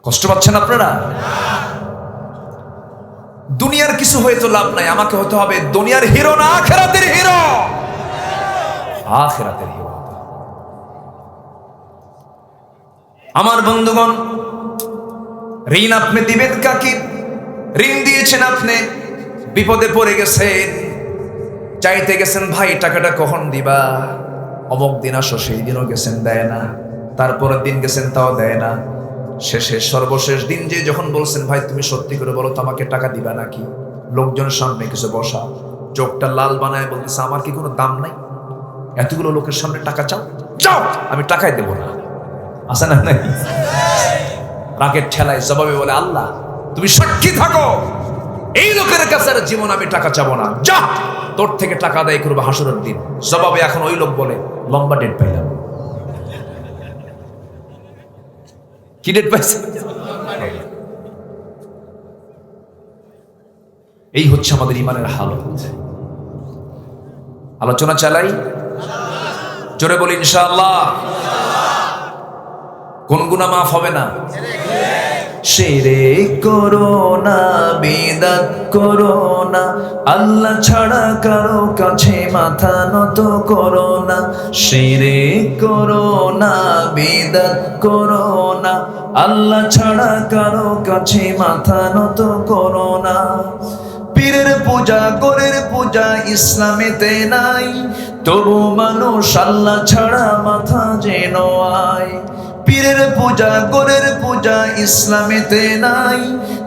কষ্ট পাচ্ছেন আপনারা? দুনিয়ার কিছু হয়তো লাভ নাই, আমাকে হতে হবে দুনিয়ার হিরো না আখিরাতের হিরো। আখিরাতের হিরো। আমার বন্ধুগণ, ঋণ আপনি দিবেন কাকে? ঋণ দিয়েছেন আপনি, বিপদে পড়ে গেছেন, চাইতে গেছেন ভাই টাকাটা কখন দিবা, অমুক দিন আসো, সেই দিনও গেছেন দেয় না, তারপরের দিন গেছেন তাও দেয় না, শেষে সর্বশেষ দিন যে যখন বলছেন ভাই তুমি সত্যি করে বলো তো আমাকে টাকা দিবা নাকি, লোকজনের সামনে কিছু বসা, চোখটা লাল বানায় বলতেছে আমার কি কোনো দাম নাই, এতগুলো লোকের সামনে টাকা চাও, যাও আমি টাকাই দেবো না। আছে না নাই? রাগের ঠেলায় জবাবে বলে আল্লাহ তুমি সাক্ষী থাকো, এই লোকের কাছে আর জীবন আমি টাকা চাবো না, যা তোর থেকে টাকা আদায় করবো হাসরের দিন। জবাবে এখন ওই লোক বলে লম্বা ডেট পাইলাম। কি ডেট পাইছে? এই হচ্ছে আমাদের ইমানের হালত। আলোচনা চালাই, জোরে বলি ইনশাআল্লাহ। কোন গুনাহ মাফ হবে না? শিরক করো না, বিদআত করো না, আল্লাহ ছাড়া কারো কাছে মাথা নত করো না। শিরক করো না, বিদআত করো না, আল্লাহ ছাড়া কারো কাছে মাথা নত করো না। পীরের পূজা গোরের পূজা ইসলামেতে নাই, তবু মানুষ আল্লাহ ছাড়া মাথা যেন আয়। পীরের পূজা গোরের পূজা ইসলামেতে নাই,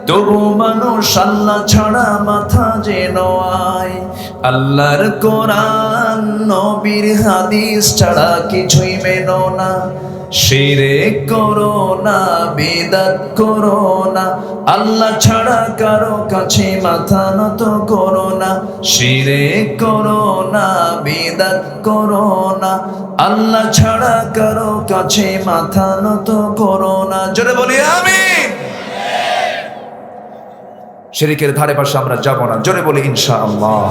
তবু মানুষ আল্লাহ ছাড়া মাথা যেন আয়। আল্লাহর কোরআন নবীর হাদিস ছাড়া কিছুই মেনো না। শিরক করো না, বিদআত করো না, আল্লাহ ছাড়া কারো কাছে মাথা নত করো না। শিরক করো না, বিদআত করো না, আল্লাহ ছাড়া কারো কাছে মাথা নত করো না। জোরে বলি আমিন। শিরকের ধারে পাশে আমরা যাব না, জোরে বলি ইনশাআল্লাহ।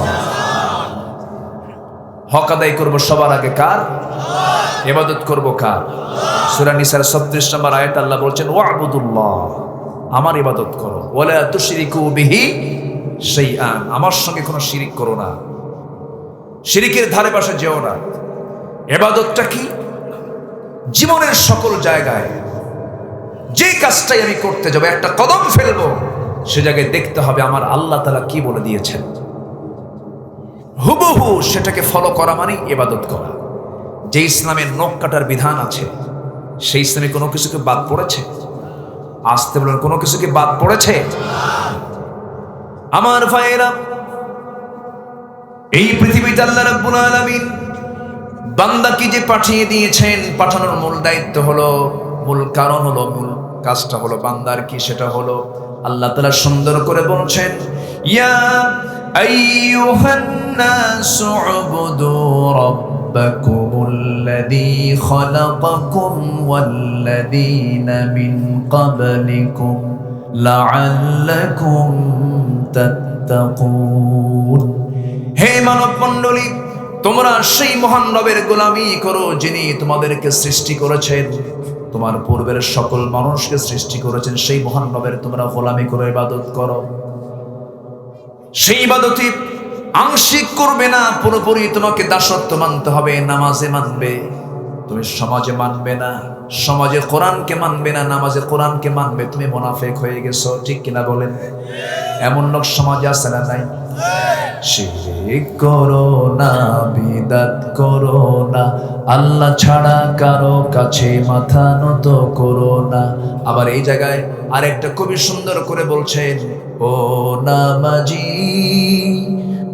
হক আদায় করবো সবার আগে কার? ইবাদত করবো কার? সূরা নিসার 36 নম্বর আয়াত আল্লাহ বলছেন ওয়াবুদুল্লাহ, আমার ইবাদত করো, ওয়ালা তুশরিকু বিহি শাইআন, আমার সঙ্গে কোনো শিরিক করো না, শিরিকের ধারে পাশে যেও না। ইবাদতটা কি? জীবনের সকল জায়গায় যে কাজটাই আমি করতে যাব, একটা কদম ফেলবো, সে জায়গায় দেখতে হবে আমার আল্লাহ তাআলা কি বলে দিয়েছেন, হুবহু সেটাকে ফলো করা মানে ইবাদত করা। যে ইসলামের নখ কাটার বিধান আছে, সেই ইসলামে কোনো কিছুকে বাদ পড়েছে? আসতে বলেন, কোনো কিছুকে বাদ পড়েছে? আমার ভাইয়েরা, এই পৃথিবীতে আল্লাহ রাব্বুল আলামিন বান্দাকে যে পাঠিয়ে দিয়েছেন, পাঠানোর মূল দায়িত্ব হলো, মূল কারণ হলো, মূল কাজটা হলো বান্দার কি, সেটা হলো আল্লাহ তাআলা সুন্দর করে বলছেন ইয়া আইয়ুহান নাসু উবুদু রাব্বাকুম আল্লাযী খালাকাকুম ওয়াল্লাযীনা মিন ক্বাবলিকুম লাআল্লাকুম তাত্তাকুন। হে মানব মণ্ডলী, তোমরা সেই মহান রবের গোলামি করো যিনি তোমাদেরকে সৃষ্টি করেছেন, তোমার পূর্বের সকল মানুষকে সৃষ্টি করেছেন। সেই মহান রবের তোমরা গোলামি করো, ইবাদত করো। সেই ইবাদতই আংশিক করবে না, পুরোপুরি তোমাকে দাসত্ব মানতে হবে। নামাজে মানবে, তুমি সমাজে মানবে না। সমাজে কোরআনকে মানবে না, নামাজে কোরআনকে মানবে, তুমি মুনাফিক হয়ে গেছো। ঠিক কিনা বলেন? এমন লোক সমাজে আছে না নাই? শিরক করো না, বিদআত করো না, আল্লাহ ছাড়া কারো কাছে মাথা নত করো না। আবার এই জায়গায় আরেকটা খুবই সুন্দর করে বলছেন, ও নামাজি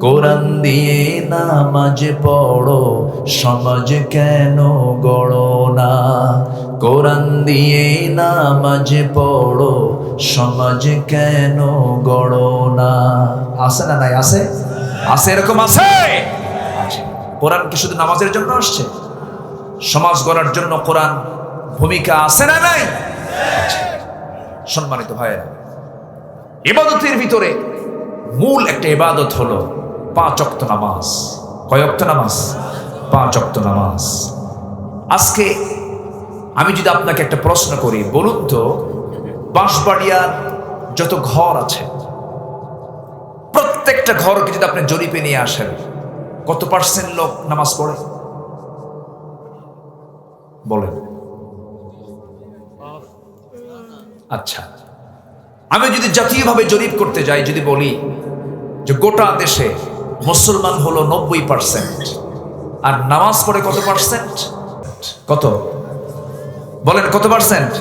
কোরআন দিয়ে নামাজ পড়ো, সমাজ কেন গড়ো না। কোরআন দিয়ে নামাজ পড়ো, সমাজ কেন গড়ো না। আছে না নাই? আছে, আছে, এরকম আছে। কোরআন কি শুধু নামাজের জন্য আসছে? সমাজ গড়ার জন্য কোরআন ভূমিকা আছে না নাই? সম্মানিত ভাইয়েরা, ইবাদতের ভিতরে মূল একটা ইবাদত হলো 5 ওয়াক্ত নামাজ। কয় ওয়াক্ত নামাজ? 5 ওয়াক্ত নামাজ। আজকে আমি যদি আপনাকে একটা প্রশ্ন করি, বলুন তো, বাঁশবাড়িয়ার যত ঘর আছে প্রত্যেকটা ঘরকে যদি আপনি জরিপে নিয়ে আসেন, কত % লোক নামাজ পড়ে? বলেন। আচ্ছা, আমি যদি জাতীয়ভাবে জরিপ করতে যাই, যদি বলি যে গোটা দেশে মুসলমান হলো 90%, আর নামাজ পড়ে কত %? কত? বলেন কত %?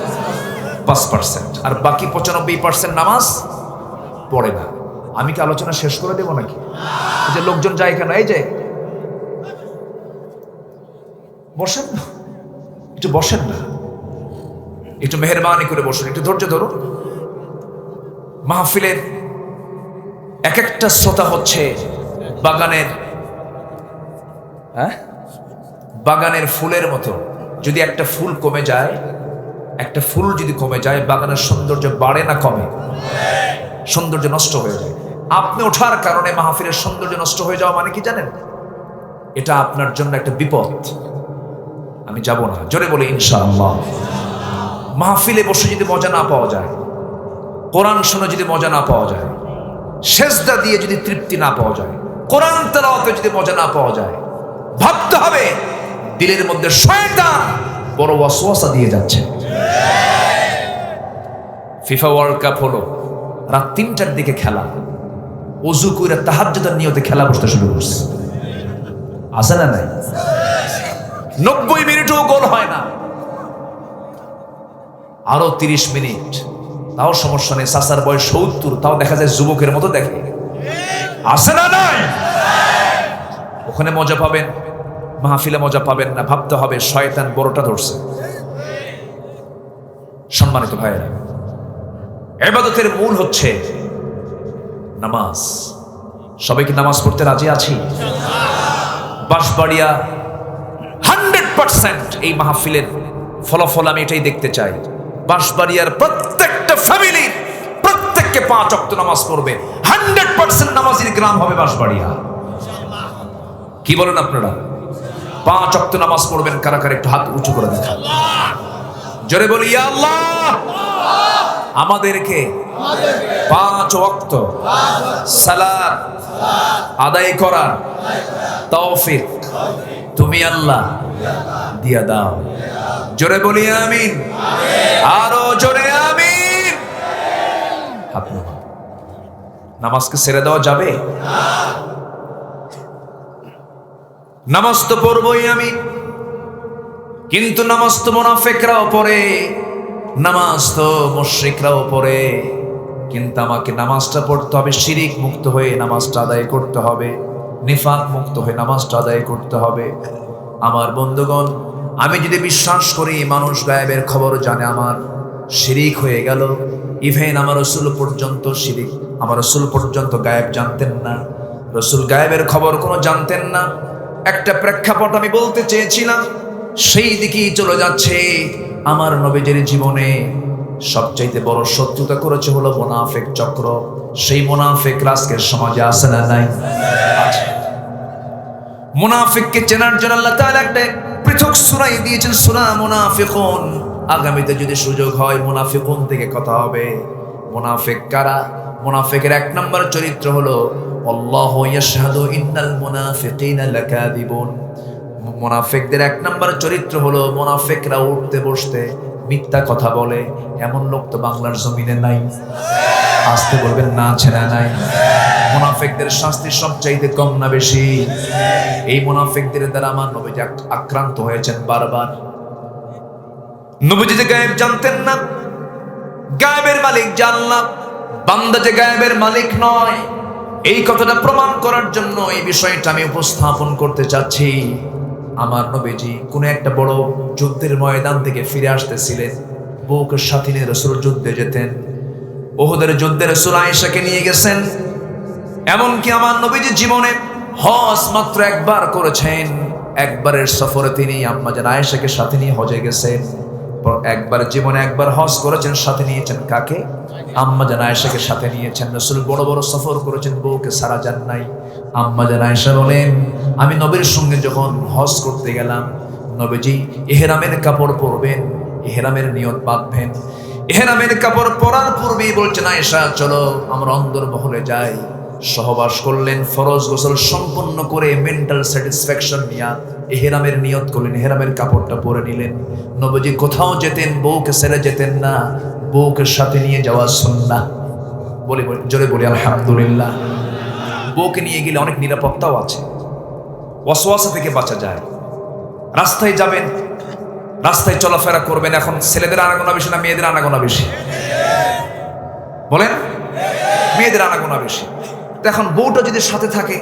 5%। আর বাকি 95% নামাজ পড়ে না। আমি কি আলোচনা শেষ করে দেব নাকি? এই যে লোকজন যায় কেন? এই যে বসেন না, একটু বসেন না, একটু মেহেরবানি করে বসুন, একটু ধৈর্য ধরুন। মাহফিলের এক একটা শ্রোতা হচ্ছে বাগানের ফুলের মতো। যদি একটা ফুল কমে যায়, একটা ফুল যদি কমে যায়, বাগানের সৌন্দর্য বাড়ে না কমে? সৌন্দর্য নষ্ট হয়ে যায়। আপনি ওঠার কারণে মাহফিলের সৌন্দর্য নষ্ট হয়ে যাওয়া মানে কি জানেন? এটা আপনার জন্য একটা বিপদ। আমি যাব না, জোরে বলি ইনশাআল্লাহ। মাহফিলে বসে যদি মজা না পাওয়া যায়, কোরআন শুনে যদি মজা না পাওয়া যায়, সেজদা দিয়ে যদি তৃপ্তি না পাওয়া যায়, কোরআন তেলাওয়াতে যদি মজা না পাওয়া যায়, ভাবতে হবে দিলের মধ্যে শয়তান বড় ওয়াসওয়াসা দিয়ে যাচ্ছে। ফিফা ওয়ার্ল্ড কাপ হলো রাত 3টার দিকে খেলা, ওযু কইরা তাহাজ্জুদের নিয়তে খেলা বসতে শুরু করছে। আছে না নাই? 90 মিনিটও গোল হয় না, আরো 30 মিনিট, তাও সমস্যা নেই। চাচার বয়স 70, তাও দেখা যায় যুবকের মতো দেখে। আছে না নাই? ওখানে মজা পাবেন, মাহফিলে মজা পাবেন না। ভাবতে হবে শয়তান বড়টা ধরছে। সম্মানিত ভাইয়েরা, ইবাদতের মূল হচ্ছে নামাজ। সবাই কি নামাজ পড়তে রাজি আছি? বাঁশবাড়িয়া 100% এই মাহফিলের ফলাফল আমি এটাই দেখতে চাই। বাঁশবাড়িয়ার প্রত্যেকটা ফ্যামিলি প্রত্যেককে 5 ওয়াক্ত নামাজ পড়বে। 100% নামাজির গ্রাম হবে বাঁশবাড়িয়া। কি বলেন আপনারা? 5 ওয়াক্ত নামাজ পড়বেন। কারা কারা একটু হাত উঁচু করে দেখান, জোরে বলি ইয়া আল্লাহ। আমাদেরকে 5 ওয়াক্ত সালাত আদায় করার তৌফিক তুমি আল্লাহ দিয়া দাও। জোরে বলি আমিন, আরো জোরে আমিন। নামাজকে ছেড়ে দেওয়া যাবে? নামাজ তো পড়বই আমি, কিন্তু নামাজ তো মুনাফিকরাও পড়ে, নামাজ তো মুশরিকরাও পড়ে। কিন্তু আমাকে নামাজটা পড়তে হবে শিরিক মুক্ত হয়ে, নামাজটা আদায় করতে হবে নিফাক মুক্ত হয়ে, নামাজটা আদায় করতে হবে। আমার বন্ধুগণ, আমি যদি বিশ্বাস করি মানুষ গায়েবের খবর জানে, আমার শিরিক হয়ে গেল। ইভেন আমার রাসূল পর্যন্ত শিরিক, আমার রাসূল পর্যন্ত গায়েব জানতেন না। রাসূল গায়েবের খবর কোনো জানতেন না। একটা প্রেক্ষাপট আমি বলতে চেয়েছিলাম, সেই দিকেই চলে যাচ্ছে। আমার নবীজির জীবনে সবচাইতে বড় শত্রুতা করেছে হলো মুনাফিক চক্র। সেই মুনাফিক আজকের সমাজে আছে না নাই? আছে। মুনাফিককে চেনার জন্য আল্লাহ তাআলা একটা পৃথক সূরা দিয়েছেন, সূরা মুনাফিকুন। আগামীতে যদি সুযোগ হয় মুনাফিকুন থেকে কথা হবে। মুনাফিক কারা? মুনাফিকের এক নম্বর চরিত্র হলো আল্লাহু ইয়াশহাদু ইন্নাল মুনাফিকিনা লাকাযিবুন। মুনাফিকদের এক নম্বর চরিত্র হলো মুনাফিকরা উঠতে বসতে মিথ্যা কথা বলে। এমন লোক তো বাংলার জমিনে নাই। আসতে বলবেন না, আছে না নাই? মুনাফিকদের শাস্তি সবচাইতে কম না বেশি? এই মুনাফিকদের দ্বারা আমার নবীজি আক্রান্ত হয়েছেন বারবার। নবীজি যে গায়েব জানতেন না, গায়েবের মালিক জানলাম, বান্দা যে গায়েবের মালিক নয়, এই কথাটা প্রমাণ করার জন্য এই বিষয়টা আমি উপস্থাপন করতে চাচ্ছি। আমার নবীজি কোন একটা বড় যুদ্ধের ময়দান থেকে ফিরে আসতেছিলেন, বউকে সাথে নিয়ে রাসূল যুদ্ধে যেতেন। উহুদের যুদ্ধে রাসূল আয়েশাকে নিয়ে গেছেন। এমনকি আমার নবীজি জীবনে হজ মাত্র একবার করেছেন। একবারের সফরে তিনি আম্মা জান আয়েশাকে সাথে নিয়ে হজে গেছেন। একবার জীবনে একবার হজ করেছেন, সাথে নিয়েছেন কাকে? আম্মা জান আয়েশাকে সাথে নিয়েছেন। রাসূল বড় বড় সফর করেছেন, বউকে সারা যান নাই। আম্মা জান আয়েশা বলেন, আমি নবীর সঙ্গে যখন হজ করতে গেলাম, নবীজি ইহরামের কাপড় পরবেন, ইহরামের নিয়ত বাঁধবেন। ইহরামের কাপড় পরার পূর্বেই বলছেন, আয়েশা চলো আমরা অন্দরমহলে যাই। সহবাস করলেন, ফরজ গোসল সম্পন্ন করে মেন্টাল স্যাটিসফ্যাকশন নিয়ে ইহরামের নিয়ত করলেন, ইহরামের কাপড়টা পরে নিলেন। নবীজি কোথাও যেতেন বউকে ছেড়ে যেতেন না, বউকে সাথে নিয়ে যাওয়া সুন্নাহ। বলি জোরে বলি আলহামদুলিল্লাহ। বউকে নিয়ে গেলে অনেক নিরাপত্তাও আছে, ওয়াসওয়াসা থেকে বাঁচা যায়। রাস্তায় যাবেন, রাস্তায় চলাফেরা করবেন, এখন ছেলেদের আনাগোনা বেশি না মেয়েদের আনাগোনা বেশি? বলেন, মেয়েদের আনাগোনা বেশি। এখন বউটা যদি সাথে থাকে,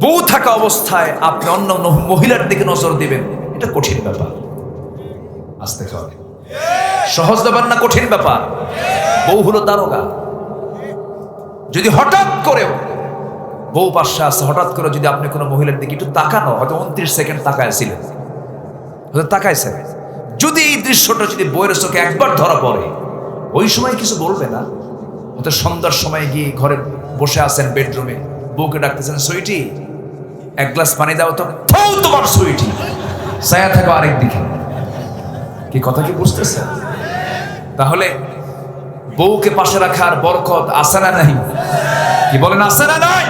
বউ থাকা অবস্থায় আপনি অন্য মহিলার দিকে নজর দিবেন, এটা কঠিন ব্যাপার। আসতে হবে, সহজ ব্যাপার না, কঠিন ব্যাপার। বউ হলো দারোগা। যদি হঠাৎ করেও বউ পাশে আসে, হঠাৎ করে যদি আপনি কোনো মহিলার দিকে একটু তাকানো, হয়তো 29 সেকেন্ড তাকাইছিলেন, হয়তো তাকাইছেন, যদি এই দৃশ্যটা যদি বউয়ের চোখে একবার ধরা পড়ে, ওই সময় কিছু বলবে না। হয়তো সন্ধ্যার সময় গিয়ে ঘরে বসে আছেন বেডরুমে, বউকে ডাকতেছেন, সুইটি এক গ্লাস পানি দাও তো। তোমার সুইটি ছায়া থাকো আরেক দিকে। কি কথা কি বুঝতেছেন? তাহলে বউকে পাশে রাখার বরকত আছে না নাই? কি বলেন, আছে না নাই?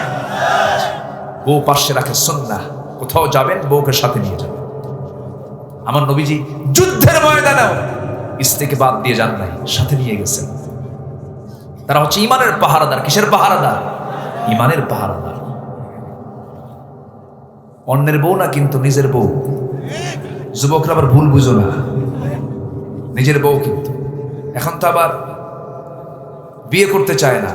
বউ পাশে রাখে সুন্নাহ। কোথাও যাবেন বউকে সাথে নিয়ে যাবেন। আমার নবীজি যুদ্ধের ময়দানেও স্ত্রীকে বাদ দিয়ে যান নাই, সাথে নিয়ে গেছেন। তারা হচ্ছে ইমানের পাহারাদার। কিসের পাহারাদার? ইমানের পাহারাদার। অন্যের বউ না, কিন্তু নিজের বউ। যুবকরা আবার ভুল বুঝো না, নিজের বউ কিন্তু। এখন তো আবার বিয়ে করতে চায় না।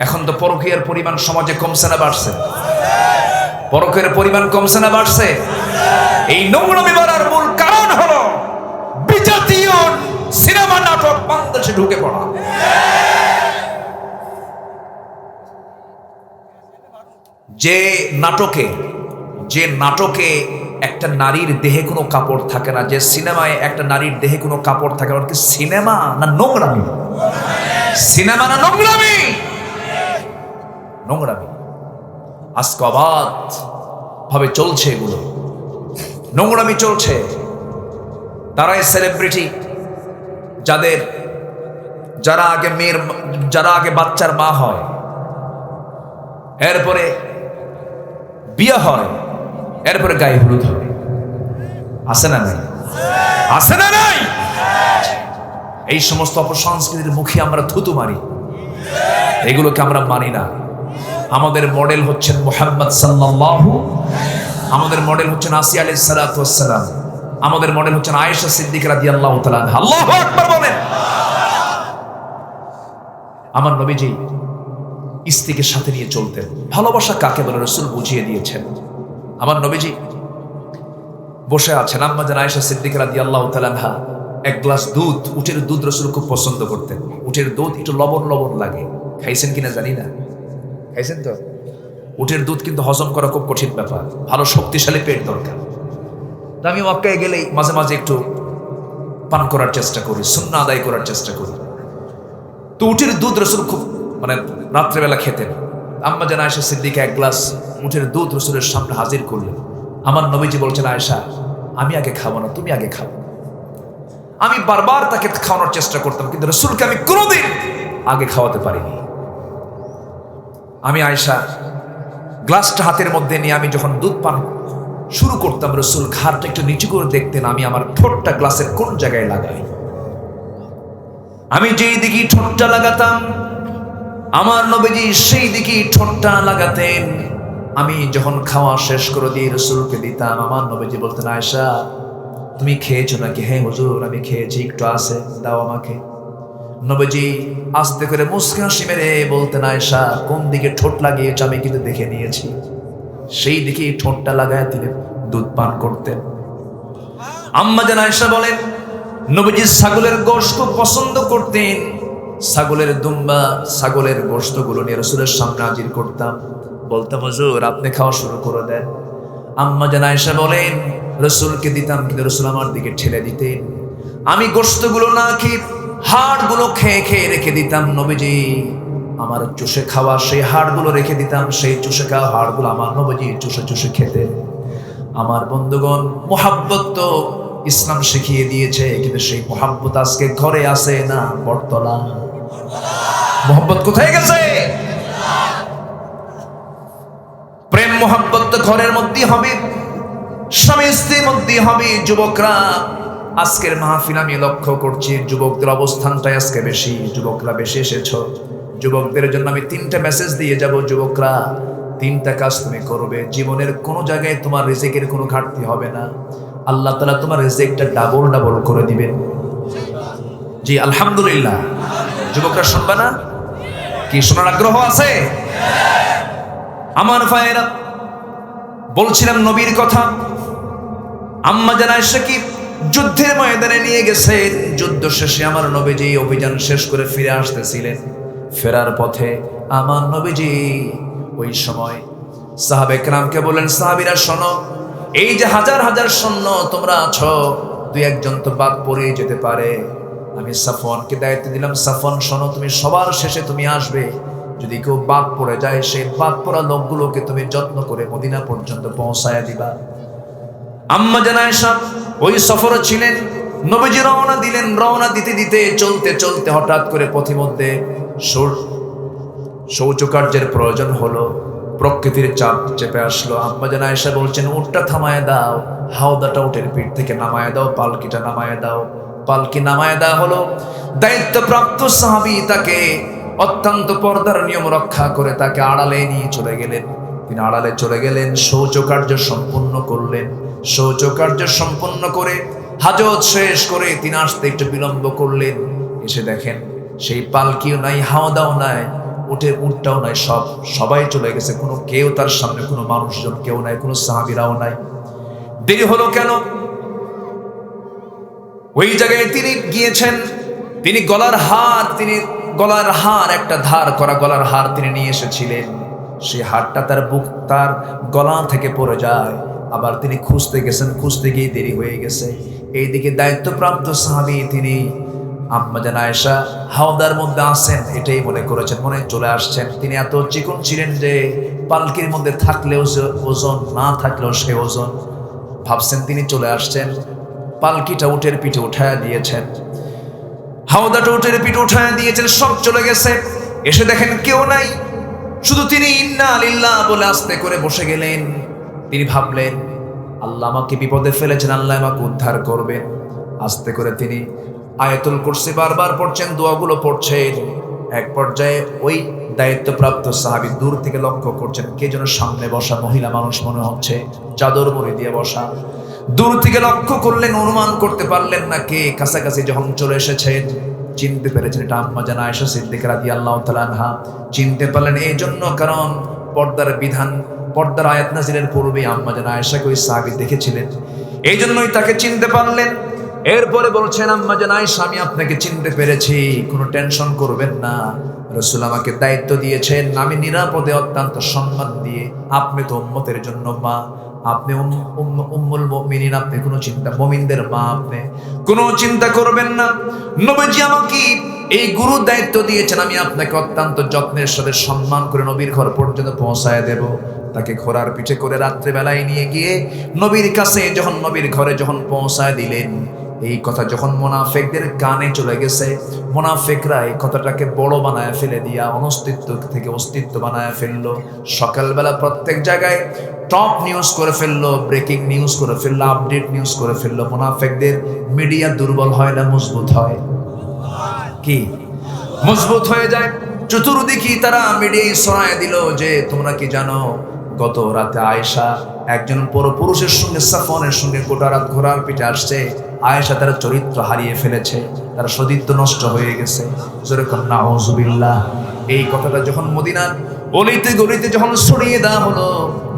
এখন তো পরকীয়ার পরিমাণ সমাজে কমছে না বাড়ছে? পরকীয়ার পরিমাণ কমছে না বাড়ছে? এই নোংরামি বাড়ার মূল কারণ হলো বিজাতীয় সিনেমা নাটক বাংলাদেশে ঢুকে পড়া। যে নাটকে একটা নারীর দেহে কোনো কাপড় থাকে না, যে সিনেমায় একটা নারীর দেহে কোনো কাপড় থাকে না, কি সিনেমা না নোংরামি? সিনেমা না নোংরামি? নোংরামি। আজকে অবাধ ভাবে চলছে এগুলো, নোংরামি চলছে। তারাই সেলিব্রিটি যারা আগে বাচ্চার মা হয়, এরপরে বিয়ে হয়, এরপরে গায়ে হলুদ হয়। আছে না নাই? আছে না নাই? এই সমস্ত অপসংস্কৃতির মুখে আমরা থুতু মারি, এগুলোকে আমরা মানি না। আমাদের মডেল হচ্ছেন মুহাম্মদ সাল্লাল্লাহু, আমাদের মডেল হচ্ছেন আসিয়া আলাইহিস সালাতু ওয়াস সালাম, আমাদের মডেল হচ্ছেন আয়েশা সিদ্দিকা রাদিয়াল্লাহু তাআলা আনহা। আল্লাহু আকবার বলেন। আমার নবীজি স্ত্রীকে সাথে নিয়ে চলতেন। ভালোবাসা কাকে বলে রাসূল বুঝিয়ে দিয়েছেন। আমার নবীজি বসে আছেন, আম্মা জান আয়েশা সিদ্দিকা রাদিয়াল্লাহু তাআলা আনহা এক গ্লাস দুধ, উটের দুধ রাসূল খুব পছন্দ করতেন। উটের দুধ একটু লবণ লবণ লাগে, খাইছেন কিনা জানি না, খাইছেন তো? উটের দুধ কিন্তু হজম করা খুব কঠিন ব্যাপার, ভালো শক্তিশালী পেট দরকার। তো আমি মক্কায় গেলেই মাঝে মাঝে একটু পান করার চেষ্টা করি, সুন্নাহ আদায় করার চেষ্টা করি। তো উটের দুধ রাসূল খুব রাত্রেবেলা খেতেন। আম্মা জান আয়েশা সিদ্দিকা এক গ্লাস উটের দুধ রাসূলের সামনে হাজির করলেন। আমার নবীজি বলছেন, আয়েশা আমি আগে খাবো না, তুমি আগে খাও। আমি বারবার তাকে খাওয়ানোর চেষ্টা করতাম, কিন্তু রাসূলকে আমি কোনোদিন আগে খাওয়াতে পারিনি। আমি আয়েশা গ্লাসটা হাতের মধ্যে নিয়ে আমি যখন দুধ পান শুরু করতাম, রাসূল ঘাড়টা একটু নিচু করে দেখতেন আমি আমার ঠোঁটটা গ্লাসের কোন জায়গায় লাগাই। আমি যেই দিকে ঠোঁটটা লাগাতাম আমার নবীজি সেই দিকে ঠোঁটটা লাগাতেন। আমি যখন খাওয়া শেষ করে দিয়ে রাসূলকে দিতাম, আমার নবীজি বলতেন, আয়েশা তুমি খেয়েছো নাকি? হ্যাঁ হুজুর আমি খেয়েছি, একটু আছে দাও আমাকে। নবীজি আস্তে করে মুস্কি হাসি মেরে বলতেন, আয়েশা কোন দিকে ঠোঁট লাগিয়েছ আমি কিন্তু দেখে নিয়েছি। সেই দিকে ঠোঁটটা লাগায় তিনি দুধ পান করতেন। আম্মা জান আয়েশা বলেন, নবীজি ছাগলের গোশত পছন্দ করতেন। ছাগলের দুম্বা, ছাগলের গোশতগুলো নিয়ে রাসূলের সামনে হাজির করতাম, বলতাম হুজুর আপনি খাওয়া শুরু করে দেন। আম্মা জান আয়েশা বলেন, রাসূলকে দিতাম কিন্তু রাসূল আমার দিকে ঠেলে দিতেন। আমি গোশতগুলো না খেয়ে হাড়গুলো খেয়ে খেয়ে রেখে দিতাম। নবীজি আমার চুষে খাওয়া সেই হাড়গুলো রেখে দিতাম, সেই চুষে খাওয়া হাড়গুলো আমার নবীজি চুষে চুষে খেতেন। আমার বন্ধুগণ, মুহাব্বত তো ইসলাম শিখিয়ে দিয়েছে, কিন্তু সেই মুহাব্বত আজকে ঘরে আসে না, বটতলা। মুহাব্বত কোথায় গেছে? প্রেম মুহাব্বত তো ঘরের মধ্যেই হবে, স্বামী স্ত্রীর মধ্যেই হবে। যুবকরা আজকের মাহফিল আমি লক্ষ্য করছি, যুবকদের অবস্থানটাই আজকে বেশি, যুবকরা বেশি এসেছ। যুবকদের জন্য আমি 3টা মেসেজ দিয়ে যাব। যুবকরা 3টা কাজ তুমি করবে, জীবনের কোনো জায়গায় তোমার রিজিকের কোনো ঘাটতি হবে না। আল্লাহ তাআলা তোমার রিজিকটা ডাবল ডাবল করে দিবেন। জি আলহামদুলিল্লাহ। যুবকরা শুনবে না? কি শোনার আগ্রহ আছে? আমার ভাইয়েরা, বলছিলাম নবীর কথা। আম্মা জান আয়েশা কি যুদ্ধের ময়দানে নিয়ে গেছেন। যুদ্ধ শেষে আমার নবীজি অভিযান শেষ করে ফিরে আসতেছিলেন। ফেরার পথে আমার নবীজি ওই সময় সাহাবে কেরামকে বলেন, সাহাবীরা শোনো, এই যে হাজার হাজার সৈন্য তোমরা আছো, 2-1 তো বাদ পড়ে যেতে পারে। আমি সাফওয়ানকে দায়িত্ব দিলাম, সাফওয়ান শোনো, তুমি সবার শেষে তুমি আসবে। যদি কেউ বাদ পড়ে যায়, সেই বাদ পড়া লোকগুলোকে তুমি যত্ন করে মদিনা পর্যন্ত পৌঁছায় দিবা। আম্মা জান আয়েশা ওই সফরে ছিলেন। নবীজি রওনা দিলেন। রওনা দিতে দিতে চলতে চলতে হঠাৎ করে পথিমধ্যে শৌচকার্যের প্রয়োজন হলো, প্রকৃতির চাপ চেপে আসলো। আম্মা জান আয়েশা বলছেন, উটটা থামায় দাও, হাওদাটা উটের পিঠ থেকে নামায় দাও, পালকিটা নামায় দাও। পালকি নামায় দেওয়া হলো। দায়িত্বপ্রাপ্ত সাহাবী তাকে অত্যন্ত পর্দার নিয়ম রক্ষা করে তাকে আড়ালে নিয়ে চলে গেলেন। তিনি আড়ালে চলে গেলেন, শৌচকার্য সম্পূর্ণ করলেন। শৌচকার্য সম্পন্ন করে হাজত শেষ করে তিনি আসতে একটু বিলম্ব করলেন। এসে দেখেন সেই পালকিও নাই, হাওদাও নাই, উটটাও নাই, সবাই চলে গেছে। কেউ তার সামনে, কোনো মানুষজন কেউ নাই, কোনো সাহাবীরাও নাই। দেরি হলো কেন? ওই জায়গায় তিনি গিয়েছেন, তিনি গলার হার একটা ধার করা গলার হার তিনি নিয়ে এসেছিলেন। সেই হারটা তার গলা থেকে পড়ে যায়। আবার তিনি খুঁজতে গেছেন, খুঁজতে গিয়ে দেরি হয়ে গেছে। এইদিকে দায়িত্বপ্রাপ্ত সাহাবী তিনি আম্মা জান আয়েশা হাওদার মধ্যে আসেন এটাই মনে করেছেন, মনে চলে আসছেন। তিনি এত চিকন ছিলেন যে পালকির মধ্যে থাকলেও সে ওজন, না থাকলেও সে ওজন। ভাবছেন তিনি চলে আসছেন, পালকিটা উটের পিঠে উঠায়া দিয়েছেন, হাওদাটা উটের পিঠে উঠায়া দিয়েছেন, সব চলে গেছে। এসে দেখেন কেউ নাই, শুধু তিনি ইন্না লিল্লাহ বলে আস্তে করে বসে গেলেন। তিনি ভাবলেন, আল্লাহ আমাকে বিপদে ফেলেছেন, আল্লাহ আমাকে উদ্ধার করবেন। আস্তে করে তিনি আয়াতুল কুরসি বারবার পড়ছেন, দোয়াগুলো পড়ছেন। এক পর্যায়ে ওই দায়িত্বপ্রাপ্ত সাহাবী দূর থেকে লক্ষ্য করছেন কে যেন সামনে বসা মহিলা মানুষ মনে হচ্ছে, চাদর মুড়ি দিয়ে বসা। দূর থেকে লক্ষ্য করলেন, অনুমান করতে পারলেন না কে। কাছাকাছি যখন চলে এসেছেন চিনতে পেরেছেন এটা আম্মা জান আয়েশা সিদ্দিকা রাদিয়াল্লাহু তাআলা আনহা। চিনতে পারলেন এই জন্য কারণ পর্দার আয়াত নাযিলের পূর্বে আম্মা জান আয়েশাকে ওই সাহাবী দেখেছিলেন, এই জন্যই তাকে চিনতে পারলেন। এরপরে বলছেন, আম্মা জান আয়েশা আমি আপনাকে চিনতে পেরেছি, কোনো টেনশন করবেন না। রাসূল আমাকে দায়িত্ব দিয়েছেন, আমি নিরাপদে অত্যন্ত সম্মান দিয়ে, আপনি তো উম্মতের জন্য মা, আপনি উম্মুল মুমিনিন, আপনি কোনো চিন্তা, মুমিনদের মা, আপনি কোনো চিন্তা করবেন না। নবীজি আমাকে এই গুরু দায়িত্ব দিয়েছেন, আমি আপনাকে অত্যন্ত যত্নের সাথে সম্মান করে নবীর ঘর পর্যন্ত পৌঁছায় দেব। তাকে ঘোড়ার পিঠে করে রাত্রেবেলায় নিয়ে গিয়ে নবীর কাছে যখন, নবীর ঘরে যখন পৌঁছায় দিলেন, এই কথা যখন মুনাফিকদের কানে চলে গেছে, মুনাফিকরা এই কথাটাকে বড় বানায় ফেলে দিয়া অনস্তিত্ব থেকে অস্তিত্ব বানায় ফেললো। সকালবেলা প্রত্যেক জায়গায় টপ নিউজ করে ফেললো, ব্রেকিং নিউজ করে ফেললো, আপডেট নিউজ করে ফেললো। মুনাফিকদের মিডিয়া দুর্বল হয় না মজবুত হয়? কি মজবুত হয়ে যায়। চতুর্দিকে তারা মিডিয়ায় ছড়ায় দিল যে তোমরা কি জানো, গত রাতে আয়েশা একজন পরপুরুষের সঙ্গে, সাফওয়ানের সঙ্গে গোটা রাত ঘোড়ার পিঠে আসছে। আয়েশা তার চরিত্র হারিয়ে ফেলেছে, তার সতীত্ব নষ্ট হয়ে গেছে। যেরকম নাউজুবিল্লাহ। এই কথাটা যখন মদিনার অলিতে গলিতে যখন ছড়িয়ে দেওয়া হলো,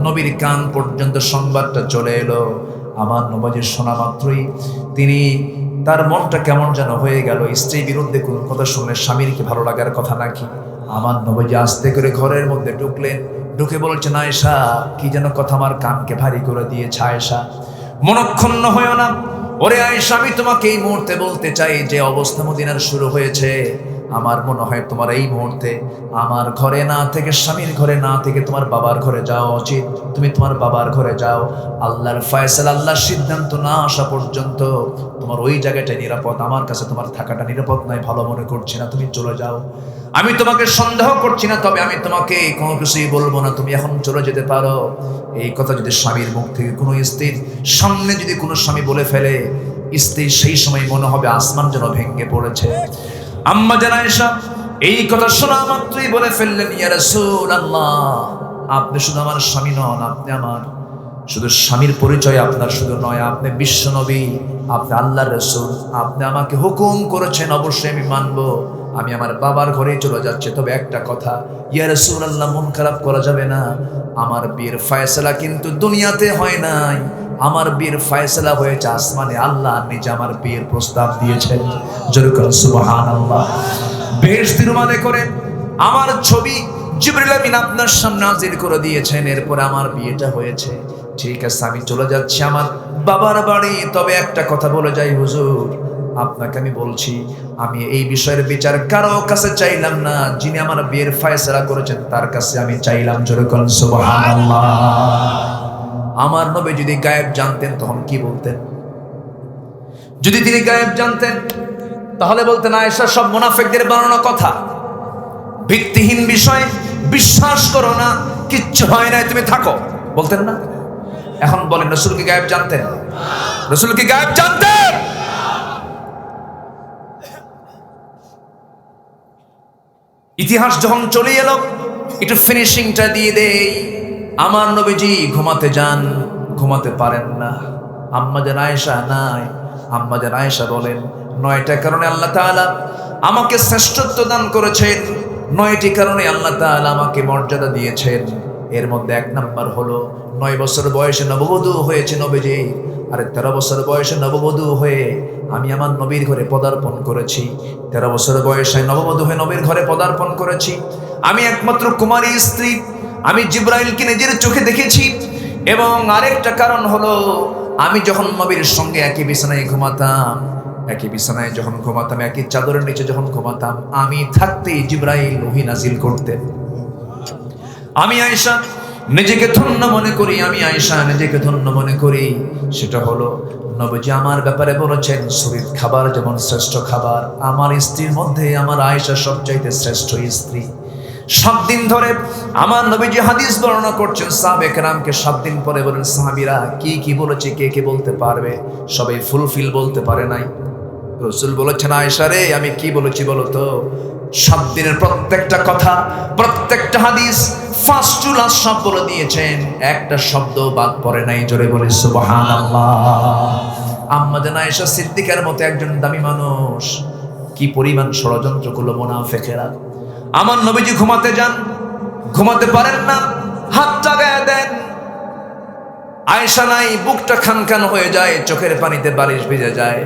নবীর কান পর্যন্ত সংবাদটা চলে এলো। আমার নবীর শোনা মাত্রই তিনি, তার মনটা কেমন যেন হয়ে গেল। স্ত্রীর বিরুদ্ধে কোনো কথা শুনলে স্বামীর কি ভালো লাগার কথা নাকি? আমার নবী আস্তে করে ঘরের মধ্যে ঢুকলেন, ঢুকে বলছেন, আয়েশা, কি যেন কথা আমার কানকে ভারী করে দিয়েছে। আয়েশা, মনক্ষুণ্ণ হয়েও না। ওরে আয়েশা, আমি তোমাকে এই মুহূর্তে বলতে চাই যে অবস্থা মদিনার শুরু হয়েছে, আমার মনে হয় তোমার এই মুহূর্তে আমার ঘরে না থেকে, স্বামীর ঘরে না থেকে তোমার বাবার ঘরে যাওয়া উচিত। তুমি তোমার বাবার ঘরে যাও। আল্লাহর ফয়সালা, আল্লাহর সিদ্ধান্ত না আসা পর্যন্ত তোমার ওই জায়গাটা নিরাপদ। আমার কাছে তোমার থাকাটা নিরাপদ নয়, ভালো মনে করছি না, তুমি চলে যাও। আমি তোমাকে সন্দেহ করছি না, তবে আমি তোমাকে কোনো কিছুই বলবো না, তুমি এখন চলে যেতে পারো। এই কথা যদি স্বামীর মুখ থেকে কোনো স্ত্রীর সামনে যদি কোনো স্বামী বলে ফেলে, স্ত্রীর সেই সময় মনে হবে আসমান যেন ভেঙে পড়েছে। আম্মা জান আয়েশা এই কথা শোনা মাত্রই বলে ফেললেন, ইয়া রাসূলুল্লাহ, আপনি শুধু আমার স্বামী নন, আপনি আমার শুধু স্বামীর পরিচয় আপনার শুধু নয়, আপনি বিশ্ব নবী, আপনি আল্লাহর রাসূল। আপনি আমাকে হুকুম করেছেন, অবশ্যই আমি মানব। আমি আমার বাবার ঘরে চলে যাচ্ছি, তবে একটা কথা, ইয়া রাসূলুল্লাহ, মন খারাপ করা যাবে না। আমার বিয়ের ফয়সালা কিন্তু দুনিয়াতে হয় নাই, আমার বিয়ের ফয়সালা হয়েছে আসমানে। আল্লাহ নিজে আমার বিয়ের প্রস্তাব দিয়েছেন। জোরে করে সুবহানাল্লাহ। বেহেশতের রুমালে করে আমার ছবি জিবরিল আমিন আপনার সামনে হাজির করে দিয়েছেন, এরপরে আমার বিয়েটা হয়েছে। ঠিক আছে, আমি চলে যাচ্ছি আমার বাবার বাড়ি, তবে একটা কথা বলে যাই হুজুর, আপনাকে আমি বলছি, আমি এই বিষয়ের বিচার কারো কাছে চাইলাম না, যিনি আমার বিয়ের ফয়সালা করেছেন তার কাছে আমি চাইলাম। জোরে করে সুবহানাল্লাহ। আমার নবী যদি গায়েব জানতেন তখন কি বলতেন? যদি তিনি গায়েব জানতেন তাহলে বলতেন, আয়েশা সব মুনাফিকদের বানানো কথা, ভিত্তিহীন বিষয়, বিশ্বাস করো না, কিচ্ছু হয় না, তুমি থাকো, বলতেন না? এখন বলেন, রাসূল কি গায়েব জানতেন? রাসূল কি গায়েব জানতেন? ইতিহাস যখন চলে এলো, একটু ফিনিশিংটা দিয়ে দেই। আমার নবীজি ঘুমাতে যান, ঘুমাতে পারেন না। আম্মা জান আয়েশা নাই। আম্মা জান আয়েশা বলেন, 9টা কারণে আল্লাহ তাআলা আমাকে শ্রেষ্ঠত্ব দান করেছেন, 9টি কারণে আল্লাহ তাআলা আমাকে মর্যাদা দিয়েছেন। এর মধ্যে 1 নাম্বার হলো 9 বছর বয়সে নববধূ হয়েছে নবীজি, আর 13 বছর বয়সে নববধূ হয়ে আমি আমার নবীর ঘরে পদার্পণ করেছি। 13 বছর বয়সে নববধূ হয়ে নবীর ঘরে পদার্পণ করেছি। আমি একমাত্র কুমারী স্ত্রী, আমি জিবরাইলকে নিজের চোখে দেখেছি। এবং আরেকটা কারণ হলো, আমি যখন নবীর সঙ্গে একই বিছানায় ঘুমাতাম, একই বিছানায় যখন ঘুমাতাম, একই চাদরের নিচে যখন ঘুমাতাম, আমি থাকতেই জিবরাইল ওহী নাজিল করতেন। আমি আয়েশা নিজেকে ধন্য মনে করি, আমি আয়েশা নিজেকে ধন্য মনে করি। সেটা হলো, নবীজি আমার ব্যাপারে বলেছেন, শরীর খাবার যেমন শ্রেষ্ঠ খাবার, আমার স্ত্রীর মধ্যে আমার আয়েশা সবচাইতে শ্রেষ্ঠ স্ত্রী। 7 দিন ধরে আমার নবীজি হাদিস বর্ণনা করছেন, সাহাবে কেরামকে 7 দিন পরে বলেন, সাহাবীরা কি কি বলেছে কে কে বলতে পারবে? সবাই ফুলফিল বলতে পারে নাই। রাসূল বলেছেন, আয়েশা রে, আমি কি বলেছি বলো তো? 7 দিনের প্রত্যেকটা কথা, প্রত্যেকটা হাদিস ফার্স্ট টু লাস্ট সব বলে দিয়েছেন, একটা শব্দ বাদ পড়ে নাই। জোরে বলি সুবহানাল্লাহ। আম্মা জান আয়েশা সিদ্দিকার মতো একজন দামি মানুষ, কি পরিমাণ ষড়যন্ত্র করলো মুনাফিকেরা। আমার নবীজি ঘুমাতে যান, ঘুমাতে পারেন না, হাতটা গায়ে দেন, আয়েশা নাই, বুকটা খানখান হয়ে যায়, চোখের পানিতে বালিশ ভিজে যায়।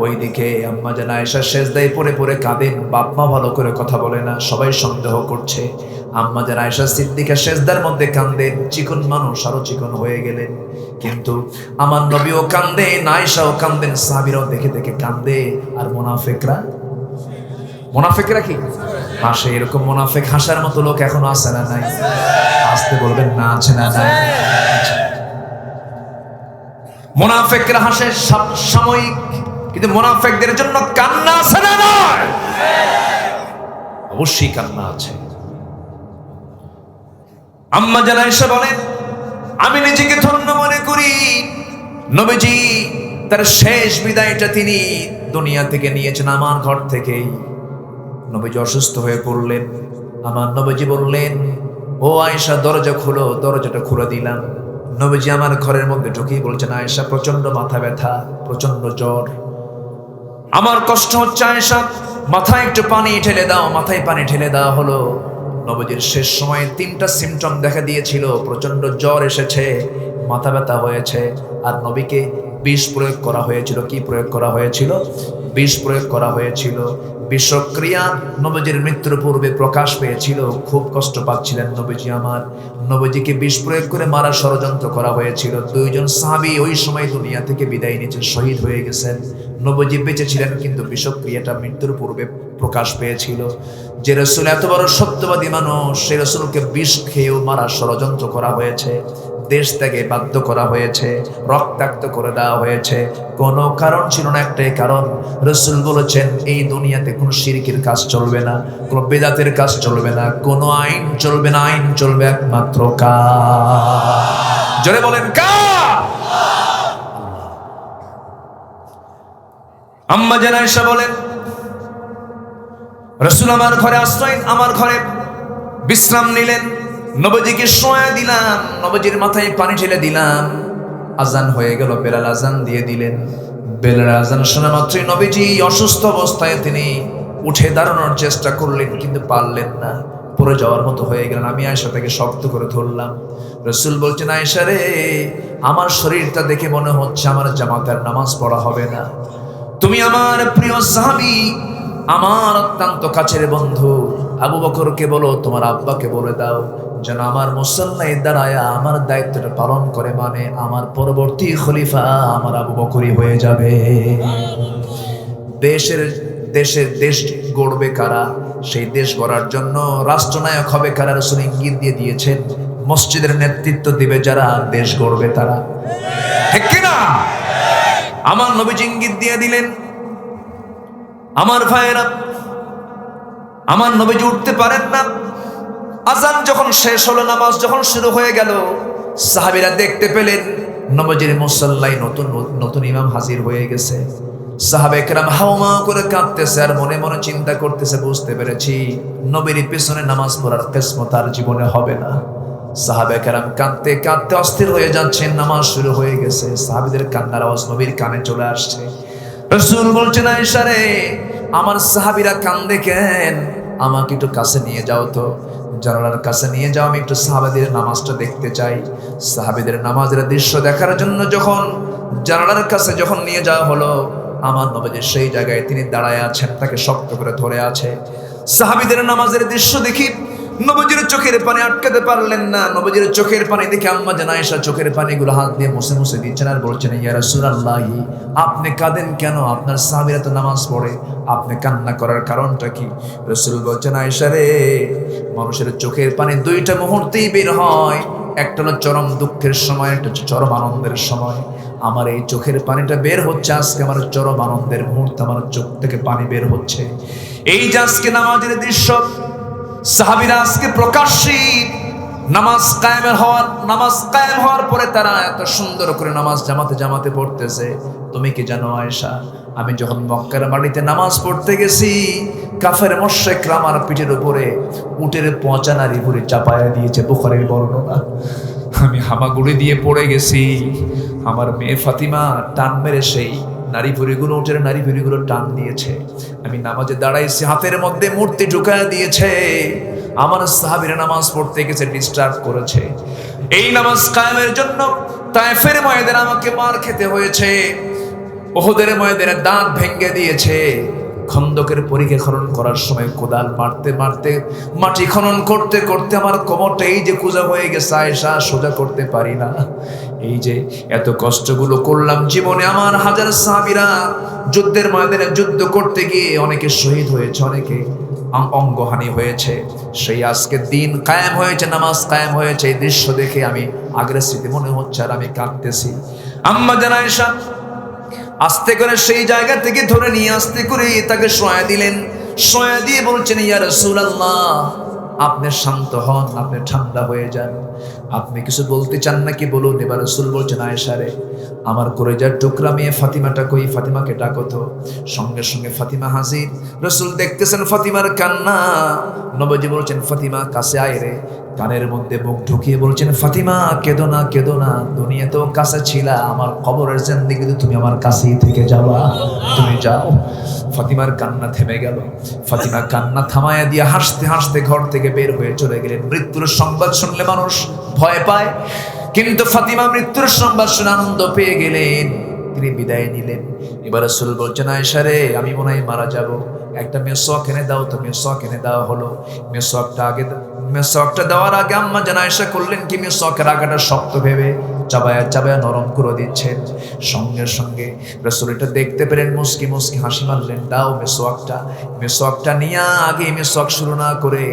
ওইদিকে আম্মা জান আয়েশা সেজদায় পড়ে পড়ে কাঁদেন, বাপ মা ভালো করে কথা বলে না, সবাই সন্দেহ করছে। আম্মা জান আয়েশা সিদ্দিকা সেজদার মধ্যে কাঁদেন, চিকন মানুষ আরো চিকন হয়ে গেলেন। কিন্তু আমার নবীও কাঁদেন, আয়েশাও কাঁদেন, সাহাবীরাও দেখে দেখে কাঁদে। আর মুনাফিকরা কি হাসে? এরকম মুনাফিক হাসার মতো লোক এখনো আছে না নাই? আসতে বলবেন না, আছে না নাই? মুনাফিকরা হাসে সাময়িক, কিন্তু মুনাফিকদের জন্য কান্না আছে না নয়? অবশ্যই কান্না আছে। আম্মা জান আয়েশা বলেন, আমি নিজেকে ধন্য মনে করি, নবীজি তার শেষ বিদায়টা তিনি দুনিয়া থেকে নিয়েছেন আমার ঘর থেকেই। নবীজি অসুস্থ হয়ে পড়লেন, আমার নবীজি বললেন, ও আয়েশা দরজা খুলো। দরজাটা খুলে দিলাম। নবীজি আমার ঘরের মধ্যে ঢুকিয়ে বলছেন, আয়েশা প্রচন্ড মাথা ব্যথা, প্রচন্ড জ্বর, আমার কষ্ট হচ্ছে, আয়েশা মাথায় একটু পানি ঢেলে দাও। মাথায় পানি ঢেলে দেওয়া হলো। নবীজির শেষ সময়ে 3টা সিমটম দেখা দিয়েছিল, প্রচন্ড জ্বর এসেছে, মাথা ব্যথা হয়েছে, আর নবীকে বিষ প্রয়োগ করা হয়েছিল। কি প্রয়োগ করা হয়েছিল? বিষ প্রয়োগ করা হয়েছিল। বিষক্রিয়া নবীজির মৃত্যুর পূর্বে প্রকাশ পেয়েছিল, খুব কষ্ট পাচ্ছিলেন নবীজি আমার। নবীজিকে বিষ প্রয়োগ করে মারার ষড়যন্ত্র করা হয়েছিল। 2জন সাহাবী ওই সময় দুনিয়া থেকে বিদায় নিয়েছেন, শহীদ হয়ে গেছেন। নবীজি বেঁচে ছিলেন, কিন্তু বিষক্রিয়াটা মৃত্যুর পূর্বে প্রকাশ পেয়েছিল। যে রাসূল এত বড় সত্যবাদী মানুষ, সেই রাসূলকে বিষ খেয়েও মারার ষড়যন্ত্র করা হয়েছে, দেশ ত্যাগে বাধ্য করা হয়েছে, রক্তাক্ত করে দেওয়া হয়েছে। কোনো কারণ ছিল না, একটাই কারণ, রাসূল বলেছেন এই দুনিয়াতে কোনো শিরকের কাজ চলবে না, কোনো বেদাতের কাজ চলবে না, কোনো আইন চলবে না, আইন চলবে একমাত্র কার? জোরে বলেন কার? আম্মা জান আয়েশা বলেন, রাসূল আমার ঘরে আশ্রয়, আমার ঘরে বিশ্রাম নিলেন। নবীজিকে শোয়া দিলাম, নবীজির মাথায় পানি ঢেলে দিলাম। আজান হয়ে গেল, বেলাল আজান দিয়ে দিলেন। বেলাল আজান শোনা মাত্রই নবীজি অসুস্থ অবস্থায় তিনি উঠে দাঁড়ানোর চেষ্টা করলেন, কিন্তু পারলেন না, পড়ে যাওয়ার মতো হয়ে গেলেন। আমি আয়েশা তাকে শক্ত করে ধরলাম। রাসূল বলছেন, আয়েশা রে, আমার শরীরটা দেখে মনে হচ্ছে আমার জামাতের নামাজ পড়া হবে না। তুমি আমার প্রিয় সাহাবী, আমার অত্যন্ত কাছের বন্ধু, আবু বকরকে বলো, তোমার আব্বাকে বলে দাও যেন আমার মুসল্লায় দাঁড়ায় আমার দায়িত্বটা পালন করে, মানে আমার পরবর্তী খলিফা আমার আবু বকরই হয়ে যাবে। দেশ গড়বে কারা? সেই দেশ গড়ার জন্য রাষ্ট্রনায়ক হবে কারা? রাসূল ইঙ্গিত দিয়ে দিয়েছেন, মসজিদের নেতৃত্ব দিবে যারা, দেশ গড়বে তারা। ঠিক কিনা? আমার নবীজি ইঙ্গিত দিয়ে দিলেন। আমার ভাইয়েরা, আমার নবীজি উঠতে পারেন না। আজান যখন শেষ হলো, নামাজ যখন শুরু হয়ে গেল, সাহাবীরা দেখতে পেলেন নবীজির মুসল্লায় নতুন ইমাম হাজির হয়ে গেছে। সাহাবে কেরাম হাওমা করে কাঁদতেছে আর মনে মনে চিন্তা করতেছে, বুঝতে পেরেছি নবীর পেছনে নামাজ পড়ার কিসমত আর জীবনে হবে না। সাহাবে কেরাম কাঁদতে কাঁদতে অস্থির হয়ে যাচ্ছেন, নামাজ শুরু হয়ে গেছে। সাহাবীদের কান্নার আওয়াজ নবীর কানে চলে আসছে। রাসূল বলছেন, আয়েশা রে, আমার সাহাবীরা কান্দে কেন? আমাকে একটু কাছে নিয়ে যাও তো, জানালার কাছে নিয়ে যাও, আমি একটু সাহাবীদের নামাজটা দেখতে চাই। সাহাবীদের নামাজের দৃশ্য দেখার জন্য যখন জানালার কাছে যখন নিয়ে যাওয়া হলো, আমার নবীজি সেই জায়গায় তিনি দাঁড়ায় আছেন, তাকে শক্ত করে ধরে আছে। সাহাবীদের নামাজের দৃশ্য দেখি নবীজির চোখের পানি আটকাতে পারলেন না। নবীজির চোখের পানি দেখে আম্মা জান আয়েশা চোখের পানিগুলো হাত দিয়ে মুছে মুছে দিচ্ছেন আর বলছেন, ইয়া রাসূলুল্লাহ, আপনি কাঁদেন কেন? আপনার সাহাবীরা তো নামাজ পড়ে, আপনি কান্না করার কারণটা কি? রাসূল বলছেন, আয়েশা রে, মানুষের চোখের পানি 2টা মুহূর্তেই বের হয়, একটা হলো চরম দুঃখের সময়, একটা হচ্ছে চরম আনন্দের সময়। আমার এই চোখের পানিটা বের হচ্ছে আজকে, আমার চরম আনন্দের মুহূর্তে আমার চোখ থেকে পানি বের হচ্ছে। এই যে আজকে নামাজের দৃশ্য, সাহাবীরা আজকে প্রকাশ্যে নামাজ কায়েম হওয়ার পরে তারা এত সুন্দর করে নামাজ জামাতে পড়তেছে। তুমি কি জানো আয়েশা, আমি যখন মক্কার মাটিতে নামাজ পড়তে গেছি, কাফের মুশরিকরা আমার পিঠের উপরে উটের পচা নারী ভুঁড়ি চাপায়া দিয়েছে, বুখারীর বর্ণনা। আমি হামাগুড়ি দিয়ে পড়ে গেছি। আমার মেয়ে ফাতিমা টান মেরে সেই নারী ভুঁড়িগুলো, উটের নারী ভুঁড়িগুলো টান দিয়েছে। আমি নামাজে দাঁড়াইছি, হাতের মধ্যে মূর্তি ঢুকায় দিয়েছে। আমার সাহাবীরা নামাজ পড়তে গেছে, ডিস্টার্ব করেছে। এই নামাজ কায়েমের জন্য তায়েফের ময়দানে আমাকে মার খেতে হয়েছে। উহুদের ময়দানে দাঁত ভেঙে দিয়েছে। খন্দকের পরীক্ষা খনন করার সময় কোদাল মারতে মারতে মাটি খনন করতে করতে আমার কোমরটা এই যে কুজা হয়ে গেছে, আয়েশা সোজা করতে পারি না। এই যে এত কষ্টগুলো করলাম জীবনে, আমার হাজার সাহাবীরা যুদ্ধের ময়দানে যুদ্ধ করতে গিয়ে অনেকে শহীদ হয়েছে, অনেকে অঙ্গহানি হয়েছে। সেই আজকে দিন কায়েম হয়েছে, নামাজ কায়েম হয়েছে। এই দৃশ্য দেখে আমি আগের স্মৃতি মনে হচ্ছে আর আমি কাঁদতেছি। আম্মা জান আয়েশা আস্তে করে সেই জায়গা থেকে ধরে নিয়ে আস্তে করে তাকে শোয়া দিলেন। শোয়া দিয়ে বলছেন, ইয়া রাসূলুল্লাহ, আপনি শান্ত হন, আপনি ঠান্ডা হয়ে যান, আপনি কিছু বলতে চান নাকি বলুন। এবার রাসূল বলছেন, আয়েশা রে, আমার কলেজার টুকরা মেয়ে ফাতিমাটা কই, ফাতিমাকে ডাকো তো। সঙ্গে সঙ্গে ফাতিমা হাজির। রাসূল দেখতেছেন ফাতিমার কান্না। নবীজি বলছেন, ফাতিমা কাছে আয় রে। কানের মধ্যে মুখ ঢুকিয়ে বলছেন, ফাতিমা কেঁদো না, কেঁদো না, দুনিয়াতেও কাছে ছিলা, আমার কবরের জিন্দেগিতে তুমি আমার কাছেই থেকে যাবা, তুমি যাও। ফাতিমার কান্না থেমে গেল। ফাতিমা কান্না থামায়া দিয়ে হাসতে হাসতে ঘর থেকে বের হয়ে চলে গেলেন। মৃত্যুর সংবাদ শুনলে মানুষ ভয় পায়, কিন্তু ফাতিমা মৃত্যুর সংবাদ শুনে আনন্দ পেয়ে গেলেন, তিনি বিদায় নিলেন। এবার রাসূল বলছেন, আয়েশা রে, আমি মনে হয় মারা যাব, একটা মেসওয়াক এনে দাও তো। মেসওয়াক এনে দেওয়া হলো। মেসওয়াকটা দেওয়ার আগে আম্মা জান আয়েশা করলেন কি, মেসওয়াকের আগাটা শক্ত ভেবে চাবায়া চাবায়া নরম করে দিচ্ছেন। সঙ্গে সঙ্গে রাসূল এটা দেখতে পেলেন, মুস্কি মুস্কি হাসি মারলেন, দাও মেসওয়াকটা। মেসওয়াকটা নিয়ে আগে মেসওয়াক শুরু না করে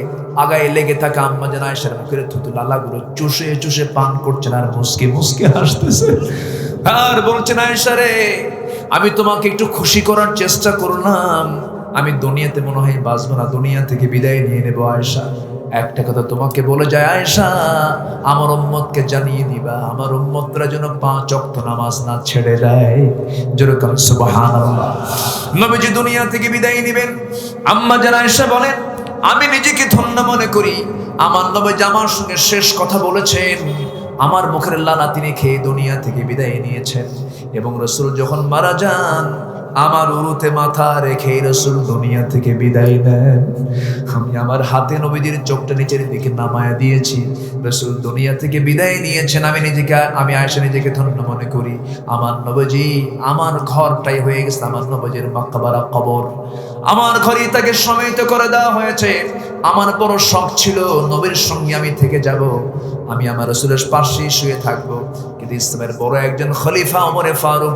আগায় লেগে থাকা আম্মা জান আয়েশার মুখের থুতু লালাগুলো চুষে চুষে পান করছেন আর মুস্কি মুস্কি হাসতেছেন। আর বলছেন, আয়েশা রে, আমি তোমাকে একটু খুশি করার চেষ্টা করলাম, আমি দুনিয়াতে মনে হয় বাঁচবো না, দুনিয়া থেকে বিদায় নিয়ে নেবো। আয়েশা, একটা কথা তোমাকে বলে যায় আয়েশা, আমার উম্মতকে জানিয়ে দিবা, আমার উম্মতরা যেন 5 ওয়াক্ত নামাজ না ছেড়ে দেয়। যেরকম সুবহানাল্লাহ। নবীজি দুনিয়া থেকে বিদায় নেবেন। আম্মা জান আয়েশা বলেন, আমি নিজেকে ধন্য মনে করি, আমার নবীজি আমার সঙ্গে শেষ কথা বলেছেন, আমার মুখের লালা তিনি খেয়ে দুনিয়া থেকে বিদায় নিয়েছেন। এবং রাসূল যখন মারা যান, আমার উরুতে মাথা রেখে রাসূল দুনিয়া থেকে বিদায় নেন। আমি আমার হাতে নবীজির চোখটা নিচের দিকে নামায়া দিয়েছি, রাসূল দুনিয়া থেকে বিদায় নিয়েছেন। আমি আয়েশা নিজেকে ধন্য মনে করি, আমার নবীজি আমার ঘরটাই হয়ে গেছে আমার নবীজির মাকবারা, কবর। আমার ঘরেই তাকে সমাহিত করে দেওয়া হয়েছে। আমার বড় শখ ছিল নবীর সঙ্গে আমি থেকে যাব, আমি আমার রাসূলের পাশেই শুয়ে থাকবো। কিন্তু ইসলামের বড় একজন খলিফা ওমর ফারুক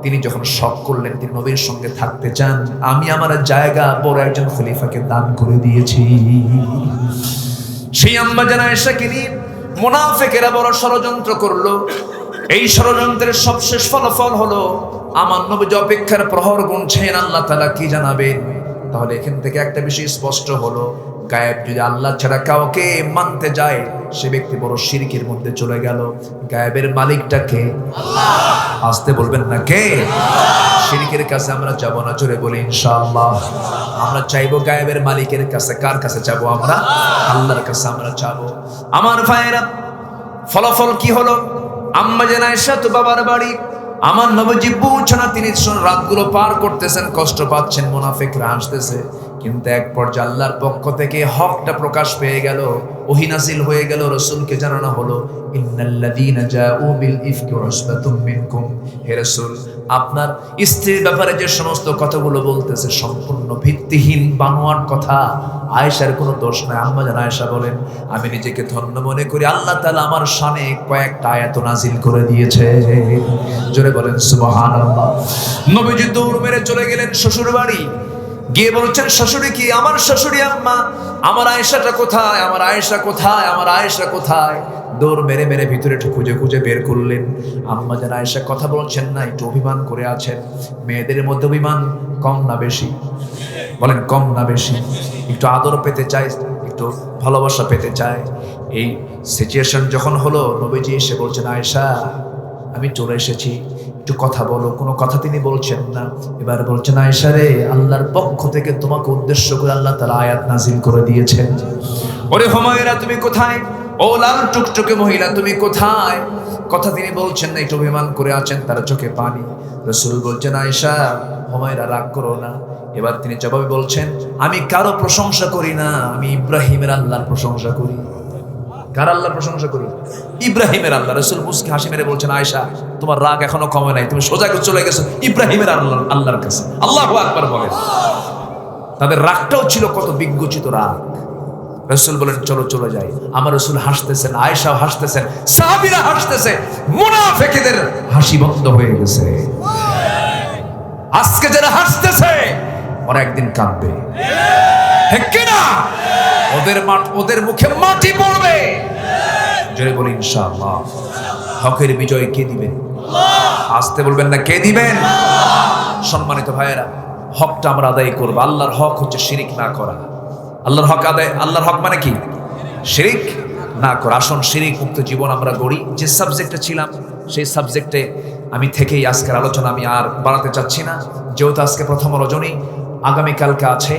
তিনি যখন শখ করলেন তিনি নবীর সঙ্গে থাকতে চান, আমি আমার জায়গা বড় একজন খলিফাকে দান করে দিয়েছি। সেই আম্মা জান আয়েশাকে নিয়ে মুনাফিকেরা বড় ষড়যন্ত্র করলো। এই ষড়যন্ত্রের সবশেষ ফলাফল হলো, আমার নবী অপেক্ষার প্রহর গুনছেন, আল্লাহ তাআলা কি জানাবেন। তাহলে এখান থেকে একটা বিষয় স্পষ্ট হলো, গায়েব যদি আল্লাহ ছাড়া কাউকে মানতে যায়, সে ব্যক্তি বড় শিরকের মধ্যে চলে গেল। গায়েবের মালিকটা কে? আল্লাহ। আসতে বলবেন না, কে? শিরকের কাছে আমরা যাব না, জোরে বলি ইনশাআল্লাহ। আমরা চাইবো গায়েবের মালিকের কাছে। কার কাছে যাব আমরা? আল্লাহর কাছে আমরা যাব। আমার ভাইয়েরা, ফলাফল কি হলো? আম্মা জান আয়েশা তো বাবার বাড়ি, আমার নবীজি পৌঁছে না, তিনি রাতগুলো পার করতেছেন, কষ্ট পাচ্ছেন, মুনাফিকরা হাসতেছে। কিন্তু এক পর্যায়ে আল্লাহর পক্ষ থেকে হকটা প্রকাশ পেয়ে গেল, ওহী নাযিল হয়ে গেল, রাসূলকে জানানো হলো, ইন্নাল্লাযীনা জাউ বিল ইফকি উসবাতুম মিনকুম। হে রাসূল, আপনার স্ত্রীর ব্যাপারে যে সমস্ত কথাগুলো বলতেছে সম্পূর্ণ ভিত্তিহীন বানোয়াট কথা, আয়েশার কোনো দোষ নাই। আম্মা জান আয়েশা বলেন, আমি নিজেকে ধন্য মনে করি, আল্লাহ তাআলা আমার শানে কয়েকটা আয়াত নাযিল করে দিয়েছে। জোরে বলেন সুবহানাল্লাহ। নবীজি দৌড় মেরে চলে গেলেন শ্বশুর বাড়ি, গিয়ে বলছেন, শাশুড়ি কি? আমার শাশুড়ি আম্মা, আমার আয়েশাটা কোথায়? আমার আয়েশা কোথায়? আমার আয়েশা কোথায়? দৌড় মেরে মেরে ভিতরে খুঁজে খুঁজে বের করলেন। আম্মা জান আয়েশা কথা বলছেন না, একটু অভিমান করে আছেন। মেয়েদের মধ্যে অভিমান কম না বেশি? বলেন, কম না বেশি? একটু আদর পেতে চায়, একটু ভালোবাসা পেতে চায়। এই সিচুয়েশন যখন হলো, নবীজি এসে বলছেন, আয়েশা আমি চলে এসেছি, একটু কথা বলো। কোনো কথা তিনি বলছেন না। এবার বলছেন, আয়েশা রে, আল্লাহর পক্ষ থেকে তোমাকে উদ্দেশ্য করে আল্লাহ তাআলা আয়াত নাযিল করে দিয়েছেন। ওরে হুমায়রা, তুমি কোথায়? ও লাল টুকটুকে মহিলা, তুমি কোথায়? কথা তিনি বলছেন না, একটু অভিমান করে আছেন, তার চোখে পানি। রাসূল বলছেন, আয়েশা, হুমায়রা রাগ করো না। এবার তিনি জবাবে বলছেন, আমি কারো প্রশংসা করি না, আমি ইব্রাহিমের আল্লাহর প্রশংসা করি। কার আল্লাহর প্রশংসা করি? ইব্রাহিমের আল্লাহ। রাসূল মুস্কি হাসি মেরে বলছেন, আয়েশা তোমার রাগ এখনো কমে নাই, তুমি সোজা চলে গেছো ইব্রাহিমের আল্লাহর কাছে। আল্লাহু আকবার বলেন। তাদের রাগটাও ছিল কত বিজ্ঞচিত রাগ। রাসূল বলেন চলো চলে যাই। আমার রাসূল হাসতেছেন, আয়েশাও হাসতেছেন, সাহাবীরা হাসতেছে, মুনাফিকদের হাসি বন্ধ হয়ে গেছে। আজকে যারা হাসতেছে ওরা একদিন কাঁদবে, ঠিক কিনা? ওদের মুখে মাটি পড়বে। জোরে বলি ইনশাআল্লাহ। হকের বিজয় কে দিবেন? আসতে বলবেন না, কে দিবেন? সম্মানিত ভাইয়েরা, হকটা আমরা আদায় করবো। আল্লাহর হক হচ্ছে শিরিক না করা। আল্লাহর হক আদায়, আল্লাহর হক মানে কি? শিরিক না করা। আসুন শিরিক মুক্ত জীবন আমরা গড়ি। যে সাবজেক্টে ছিলাম সেই সাবজেক্টে আমি থেকেই আজকের আলোচনা আমি আর বাড়াতে চাচ্ছি না, যেহেতু আজকে প্রথম রজনী, আগামীকালকে আছে।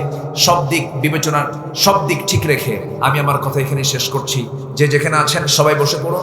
সব দিক বিবেচনা, সব দিক ঠিক রেখে আমি আমার কথা এখানে শেষ করছি। যে যেখানে আছেন সবাই বসে পড়ুন।